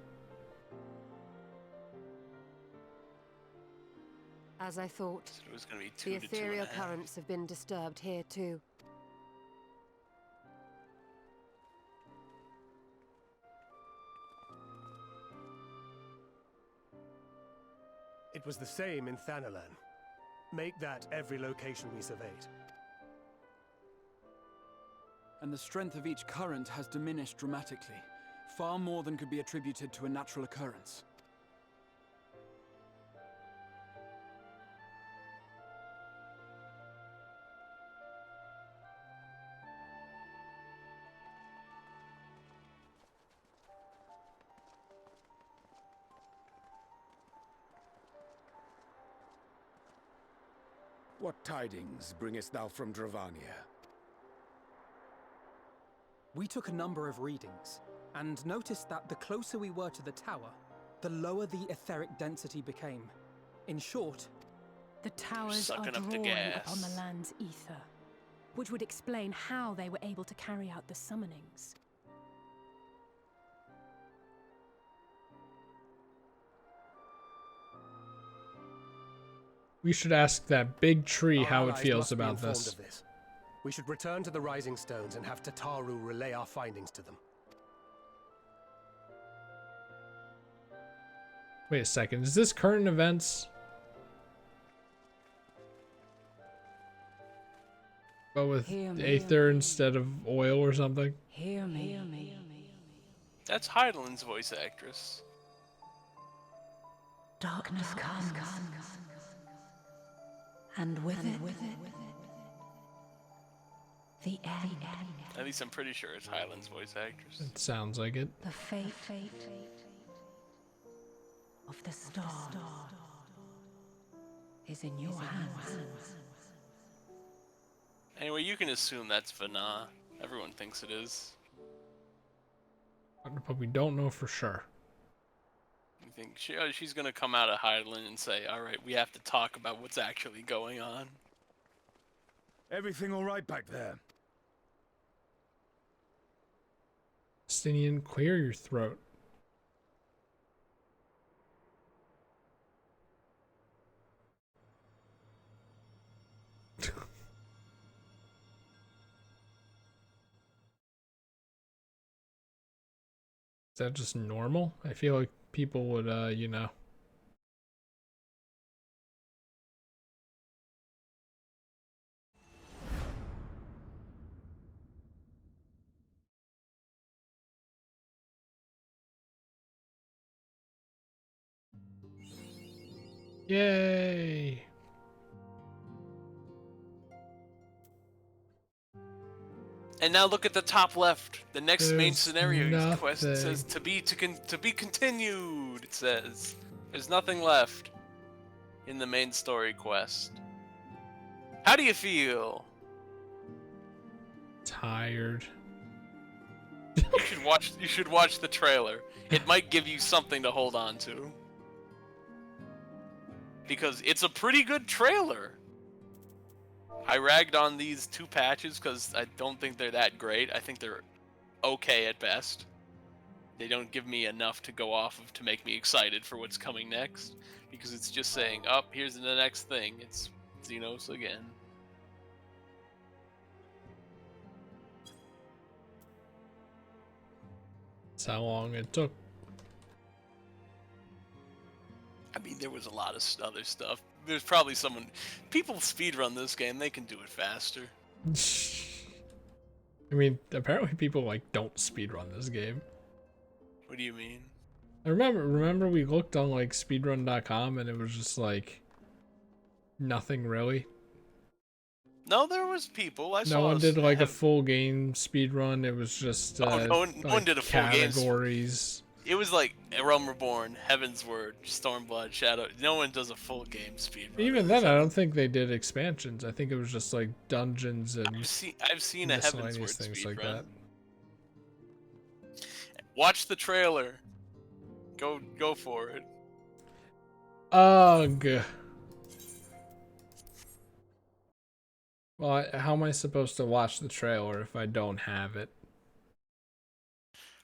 As I thought, So it was going to be the 2 to 2.5. ethereal currents have been disturbed here too. It was the same in Thanalan. Make that every location we surveyed. And the strength of each current has diminished dramatically, far more than could be attributed to a natural occurrence. What tidings bringest thou from Dravania? We took a number of readings, and noticed that the closer we were to the tower, the lower the etheric density became. In short, The towers are Sucking up the drawing gas. upon the land's ether, which would explain how they were able to carry out the summonings. We should ask that big tree Our how it allies feels must be about informed this. of this. We should return to the Rising Stones and have Tataru relay our findings to them. Wait a second, is this current events? But with Hear me. Aether instead of oil or something? Hear me. That's Hydaelyn's voice actress. Darkness comes, and with it, the end. At least I'm pretty sure it's Hydaelyn's voice actress. It sounds like it. The fate of the star is in your hands. Anyway, you can assume that's Vana. Everyone thinks it is. But we don't know for sure. You think she's gonna come out of Hydaelyn and say, "All right, we have to talk about what's actually going on." Everything all right back there? Justinian, clear your throat. Is that just normal? I feel like people would, you know. Yay! And now look at the top left. The next main There's scenario quest nothing. says to be continued. It says there's nothing left in the main story quest. How do you feel? Tired. You should watch the trailer. It might give you something to hold on to. Because it's a pretty good trailer. I ragged on these 2 patches because I don't think they're that great. I think they're okay at best. They don't give me enough to go off of to make me excited for what's coming next. Because it's just saying, oh, here's the next thing. It's Xenos again. how long it took. I mean, there was a lot of other stuff. There's probably people speedrun this game, they can do it faster. I mean, apparently people like don't speedrun this game. What do you mean? I remember we looked on like speedrun.com and it was just like nothing really. No, there was people. No one did like a full game speedrun. It was just no one did a full game. Categories. It was like Realm Reborn, Heaven's Word, Stormblood, Shadow. No one does a full game speedrun. Even then, I don't think they did expansions. I think it was just like dungeons and I've seen a Heaven's Word things speedrun. like that. Watch the trailer. Go for it. Ugh. Well, how am I supposed to watch the trailer if I don't have it?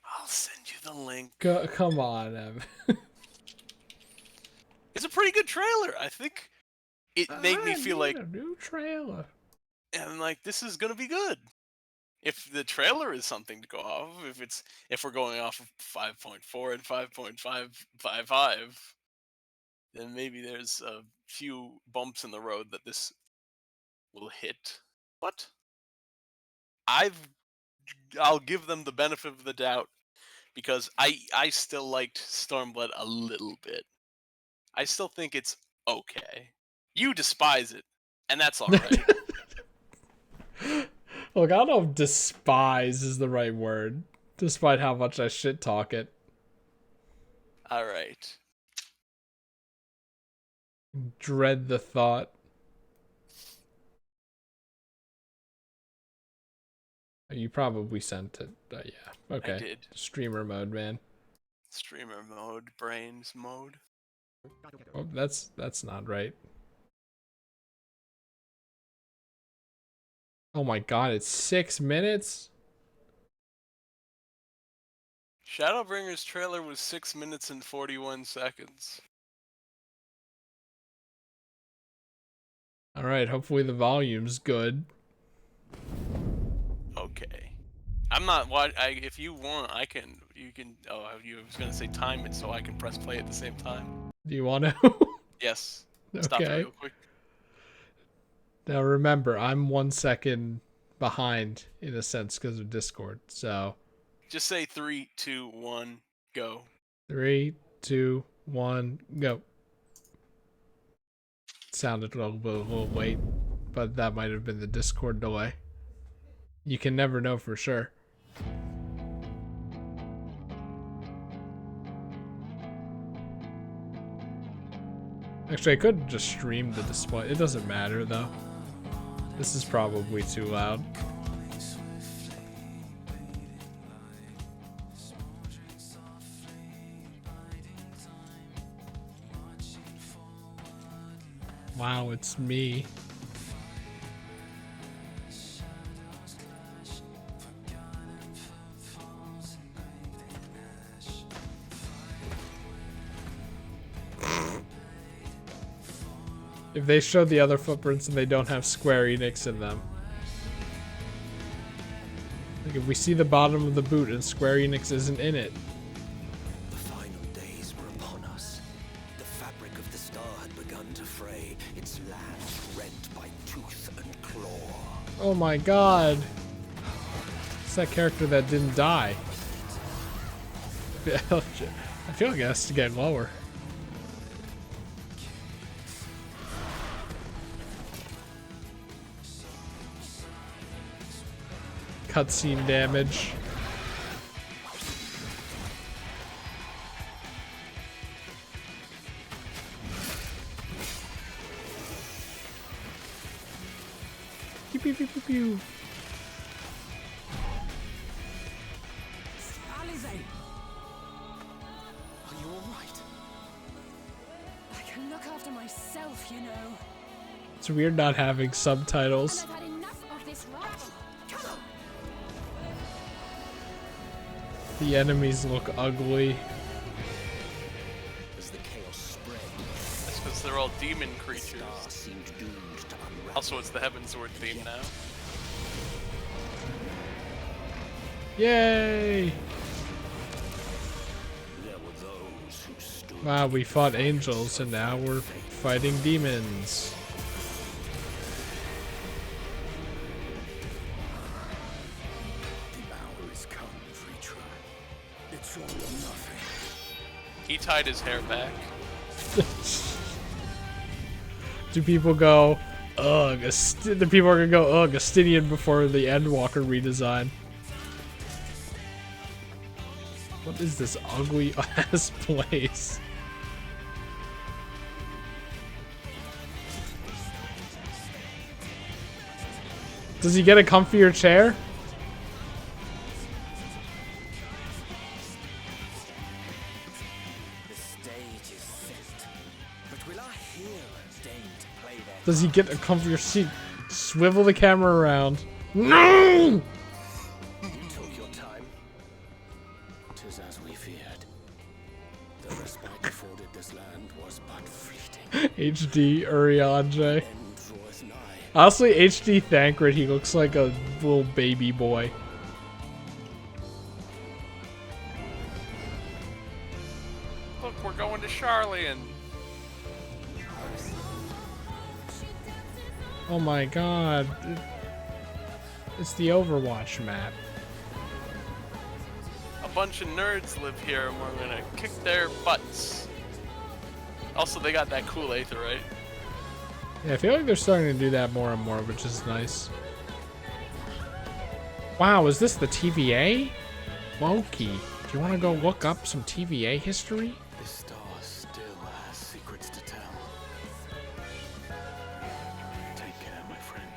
I'll send you the link. Come on, Ev. It's a pretty good trailer. I think it made me feel like a new trailer. And like this is gonna be good. If the trailer is something to go off of, if we're going off of 5.4 and 5.555, then maybe there's a few bumps in the road that this will hit. But I'll give them the benefit of the doubt because I still liked Stormblood a little bit. I still think it's okay. You despise it, and that's alright. Look, I don't know if despise is the right word, despite how much I shit talk it. Alright. Dread the thought. You probably sent it. Yeah. Okay. I did. Streamer mode, man. Streamer mode, brains mode. Oh, that's not right. Oh my god, it's 6 minutes? Shadowbringers trailer was 6 minutes and 41 seconds. Alright, hopefully the volume's good. Okay. I'm not if you want, you can oh, you was gonna say time it so I can press play at the same time. Do you want to? Yes. Okay. Stop it real quick. Now remember, I'm 1 second behind in a sense because of Discord, so. Just say 3, 2, 1, go. 3, 2, 1, go. Sounded a little late, but that might have been the Discord delay. You can never know for sure. Actually, I could just stream the display. It doesn't matter though. This is probably too loud. Wow, it's me. If they show the other footprints and they don't have Square Enix in them. Like if we see the bottom of the boot and Square Enix isn't in it. The final days were upon us. The fabric of the star had begun to fray, its land rent by tooth and claw. Oh my god. It's that character that didn't die. I feel like it has to get lower. Cutscene damage. Pew pew pew pew pew. Alize! Are you alright? I can look after myself, you know. It's weird not having subtitles. And I've had enough of this rot. Come on! The enemies look ugly. As the chaos spread, That's because they're all demon creatures. seemed doomed to unravel. Also, it's the Heaven's Word theme now. Yay! Wow, we fought angels and now we're fighting demons. The hour is come, Vritra. It's all or nothing. He tied his hair back. Do people go, ugh, the people are gonna go, ugh, Astidian before the Endwalker redesign. What is this ugly ass place? Does he get a comfier chair? The stage is set, but will our heroes deign to play their Does he get a comfier seat? Swivel the camera around. No! You took your time. 'Tis as we feared. The respite afforded this land was but fleeting. HD Urianger. End draws nigh. Honestly, HD Thancred, he looks like a little baby boy. Look, we're going to Sharlayan. Oh my god. It's the Overwatch map. A bunch of nerds live here and we're gonna kick their butts. Also, they got that cool Aetherite. Yeah, I feel like they're starting to do that more and more, which is nice. Wow, is this the TVA? Loki, do you want to go look up some TVA history? This star still has secrets to tell. Take care, my friend.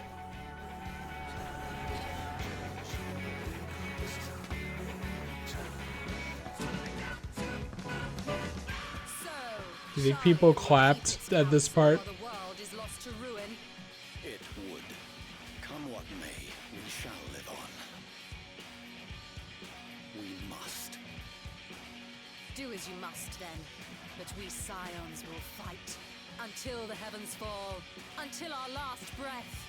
Do you think people clapped at this part? It would. Come what may, we shall live on. We must. Do as you must then, but we Scions will fight until the heavens fall, until our last breath.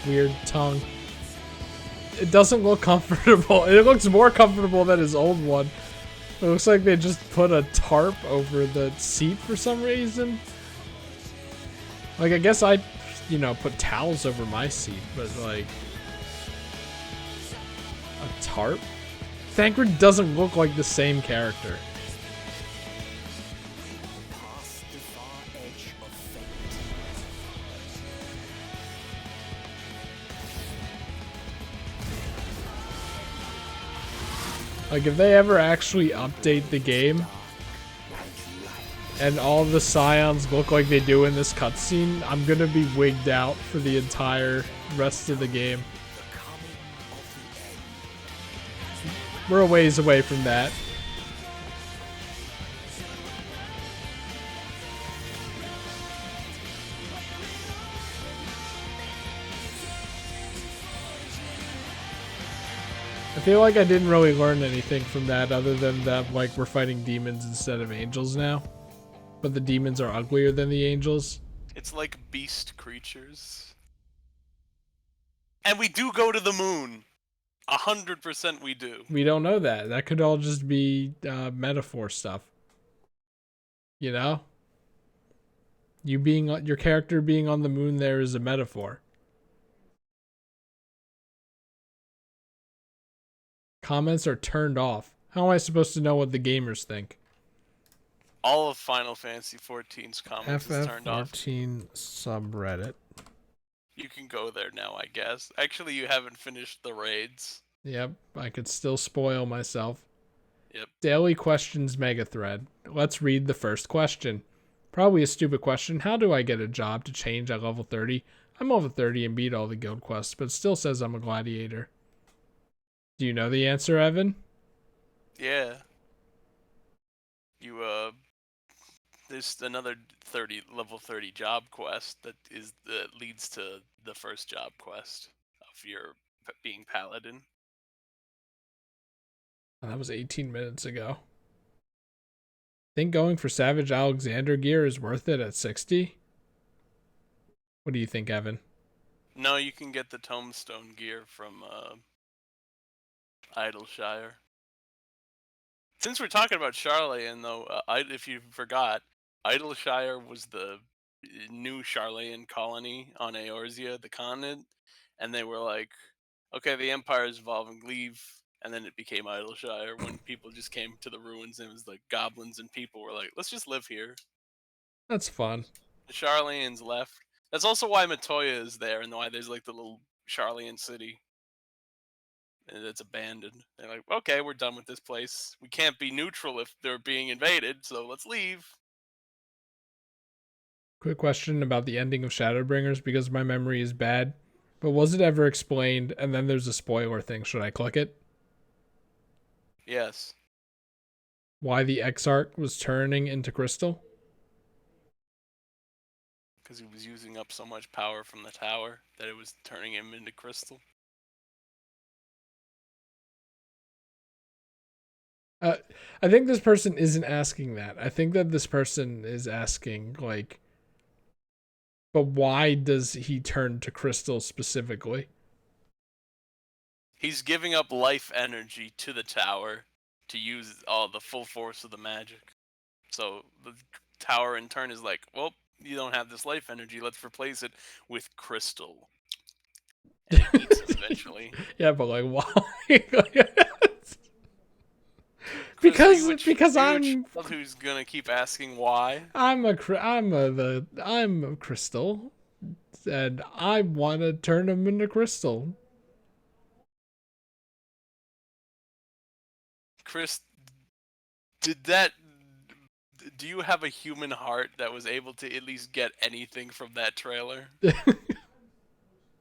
Weird tongue. It doesn't look comfortable. It looks more comfortable than his old one. It looks like they just put a tarp over the seat for some reason. Like, I guess I'd, you know, put towels over my seat, but like... a tarp? Thancred doesn't look like the same character. Like, if they ever actually update the game and all the Scions look like they do in this cutscene, I'm gonna be wigged out for the entire rest of the game. We're a ways away from that. I feel like I didn't really learn anything from that other than that, like, we're fighting demons instead of angels now. But the demons are uglier than the angels. It's like beast creatures. And we do go to the moon. 100% we do. We don't know that. That could all just be metaphor stuff. You know? Your character being on the moon there is a metaphor. Comments are turned off. How am I supposed to know what the gamers think? All of Final Fantasy XIV's comments is turned off. FF14 subreddit. You can go there now, I guess. Actually, you haven't finished the raids. Yep, I could still spoil myself. Yep. Daily questions mega thread. Let's read the first question. Probably a stupid question. How do I get a job to change at level 30? I'm level 30 and beat all the guild quests, but it still says I'm a gladiator. Do you know the answer, Evan? Yeah. There's another level 30 job quest that leads to the first job quest of your being paladin. Oh, that was 18 minutes ago. Think going for Savage Alexander gear is worth it at 60? What do you think, Evan? No, you can get the Tombstone gear from Idleshire. Since we're talking about Charlayan, though, if you forgot, Idleshire was the new Charlayan colony on Eorzea, the continent, and they were like, "Okay, the Empire is evolving, leave." And then it became Idleshire when people just came to the ruins, and it was like goblins and people were like, "Let's just live here." That's fun. The Charlayans left. That's also why Matoya is there, and why there's like the little Charlayan city. And it's abandoned. They're like, okay, we're done with this place. We can't be neutral if they're being invaded, so let's leave. Quick question about the ending of Shadowbringers because my memory is bad. But was it ever explained? And then there's a spoiler thing. Should I click it? Yes. Why the Exarch was turning into crystal? Because he was using up so much power from the tower that it was turning him into crystal. I think this person isn't asking that. I think that this person is asking, like, but why does he turn to crystal specifically? He's giving up life energy to the tower to use all the full force of the magic. So the tower in turn is like, well, you don't have this life energy. Let's replace it with crystal. And it eats him eventually. Yeah, but like, why? because I'm who's gonna keep asking why. I'm a crystal, and I want to turn him into crystal. Chris, do you have a human heart that was able to at least get anything from that trailer?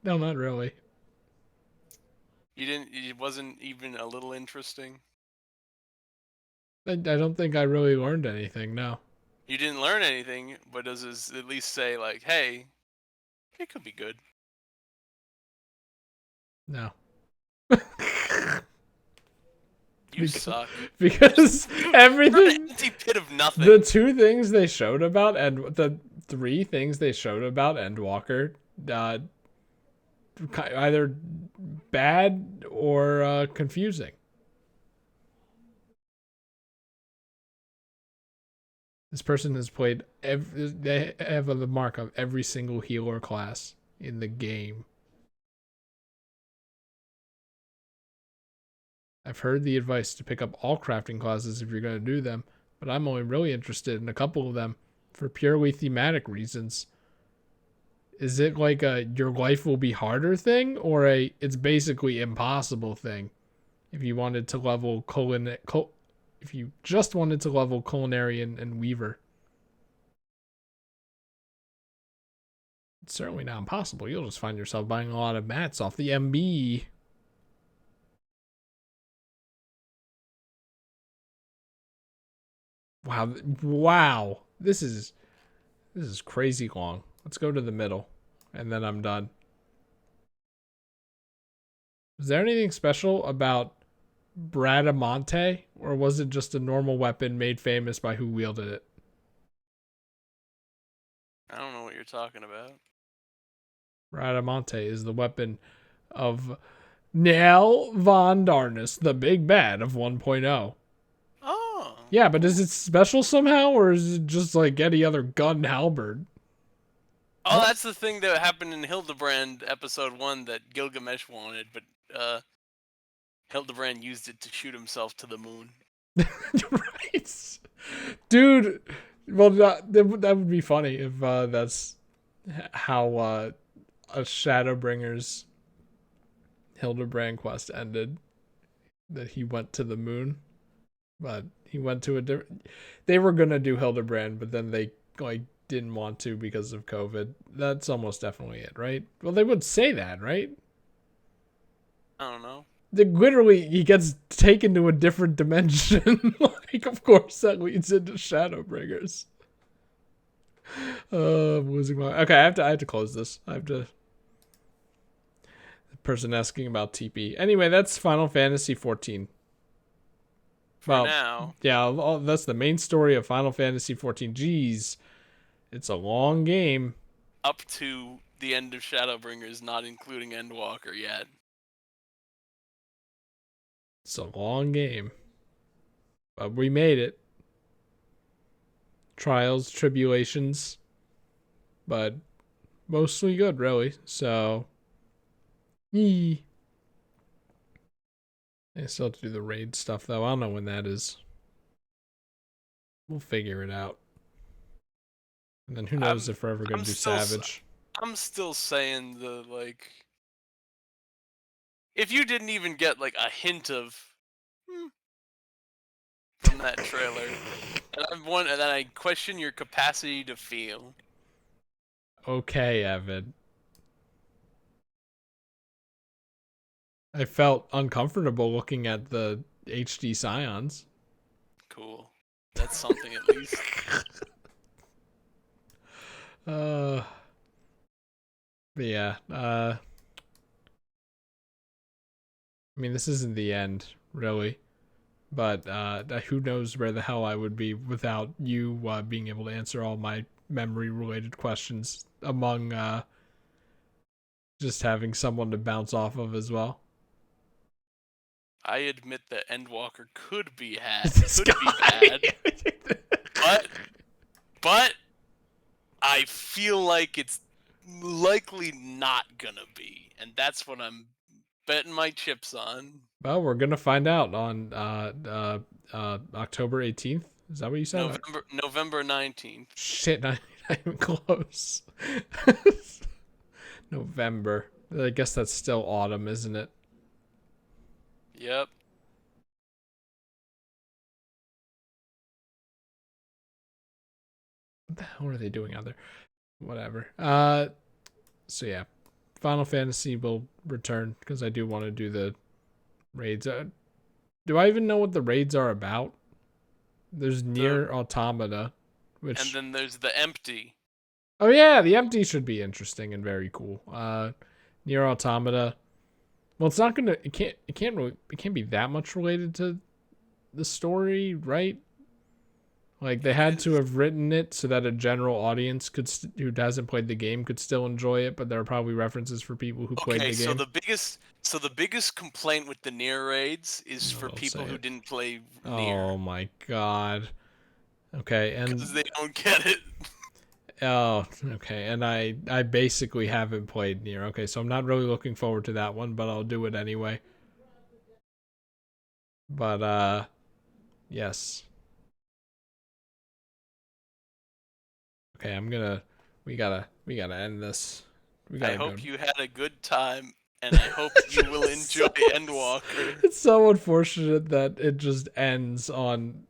No, not really. You didn't. It wasn't even a little interesting. I don't think I really learned anything. No. You didn't learn anything, but does this at least say like, "Hey, it could be good"? No. You suck. Because everything. Empty pit of nothing. The two things they showed about, and the three things they showed about Endwalker, either bad or confusing. This person has played they have the mark of every single healer class in the game. I've heard the advice to pick up all crafting classes if you're going to do them, but I'm only really interested in a couple of them for purely thematic reasons. Is it like a your life will be harder thing, or a it's basically impossible thing? If you wanted to level if you just wanted to level Culinary and Weaver. It's certainly not impossible. You'll just find yourself buying a lot of mats off the MB. Wow. This is crazy long. Let's go to the middle, and then I'm done. Was there anything special about Bradamante, or was it just a normal weapon made famous by who wielded it? I don't know what you're talking about. Bradamante is the weapon of Nell Von Darnus, the big bad of 1.0. Oh. Yeah, but is it special somehow, or is it just like any other gun halberd? Oh, that's the thing that happened in Hildebrand episode 1 that Gilgamesh wanted, but Hildebrand used it to shoot himself to the moon. Right. Dude, well, that would be funny if that's how a Shadowbringers Hildebrand quest ended. That he went to the moon. But he went to a different... They were going to do Hildebrand, but then they didn't want to because of COVID. That's almost definitely it, right? Well, they would say that, right? I don't know. Literally, he gets taken to a different dimension. Of course, that leads into Shadowbringers. I'm losing my... Okay, I have to close this. I have to... The person asking about TP. Anyway, that's Final Fantasy 14. For now. Yeah, that's the main story of Final Fantasy 14. Jeez, it's a long game. Up to the end of Shadowbringers, not including Endwalker yet. It's a long game. But we made it. Trials, tribulations, but mostly good, really. So, I still have to do the raid stuff, though. I don't know when that is. We'll figure it out. And then who knows if we're ever going to do Savage. I'm still saying if you didn't even get like a hint of from that trailer, and then I question your capacity to feel. Okay, Evan. I felt uncomfortable looking at the HD Scions. Cool. That's something at least. But yeah, I mean, this isn't the end, really. But who knows where the hell I would be without you being able to answer all my memory-related questions, among just having someone to bounce off of as well. I admit that Endwalker could be bad. but I feel like it's likely not gonna be, and that's what I'm betting my chips on. Well, we're gonna find out on October 18th. Is that what you said? November 19th. Shit, not even close. November. I guess that's still autumn, isn't it? Yep. What the hell are they doing out there? Whatever. So yeah, Final Fantasy will return because I do want to do the raids. Do I even know what the raids are about? There's Nier Automata, which... And then there's the Empty. Oh yeah, the Empty should be interesting and very cool. Nier Automata. Well, it's not gonna. It can't be that much related to the story, right? Like they had to have written it so that a general audience who hasn't played the game could still enjoy it, but there are probably references for people who played the game. So the biggest complaint with the Nier raids is for people who didn't play Nier. Oh my god. Okay, and because they don't get it. Oh, okay. And I basically haven't played Nier. Okay, so I'm not really looking forward to that one, but I'll do it anyway. But yes. Okay, we gotta end this. I hope you had a good time, and I hope you will enjoy Endwalker. It's so unfortunate that it just ends on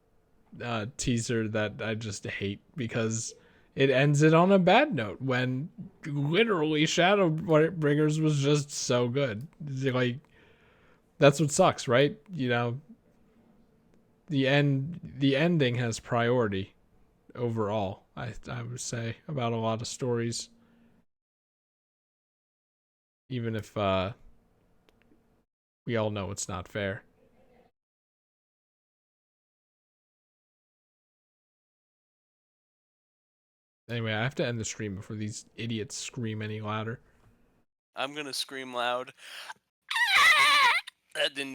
a teaser that I just hate, because it ends it on a bad note when literally Shadowbringers was just so good. Like, that's what sucks, right? You know, the ending has priority overall, I would say, about a lot of stories. Even if we all know it's not fair. Anyway, I have to end the stream before these idiots scream any louder. I'm gonna scream loud. That didn't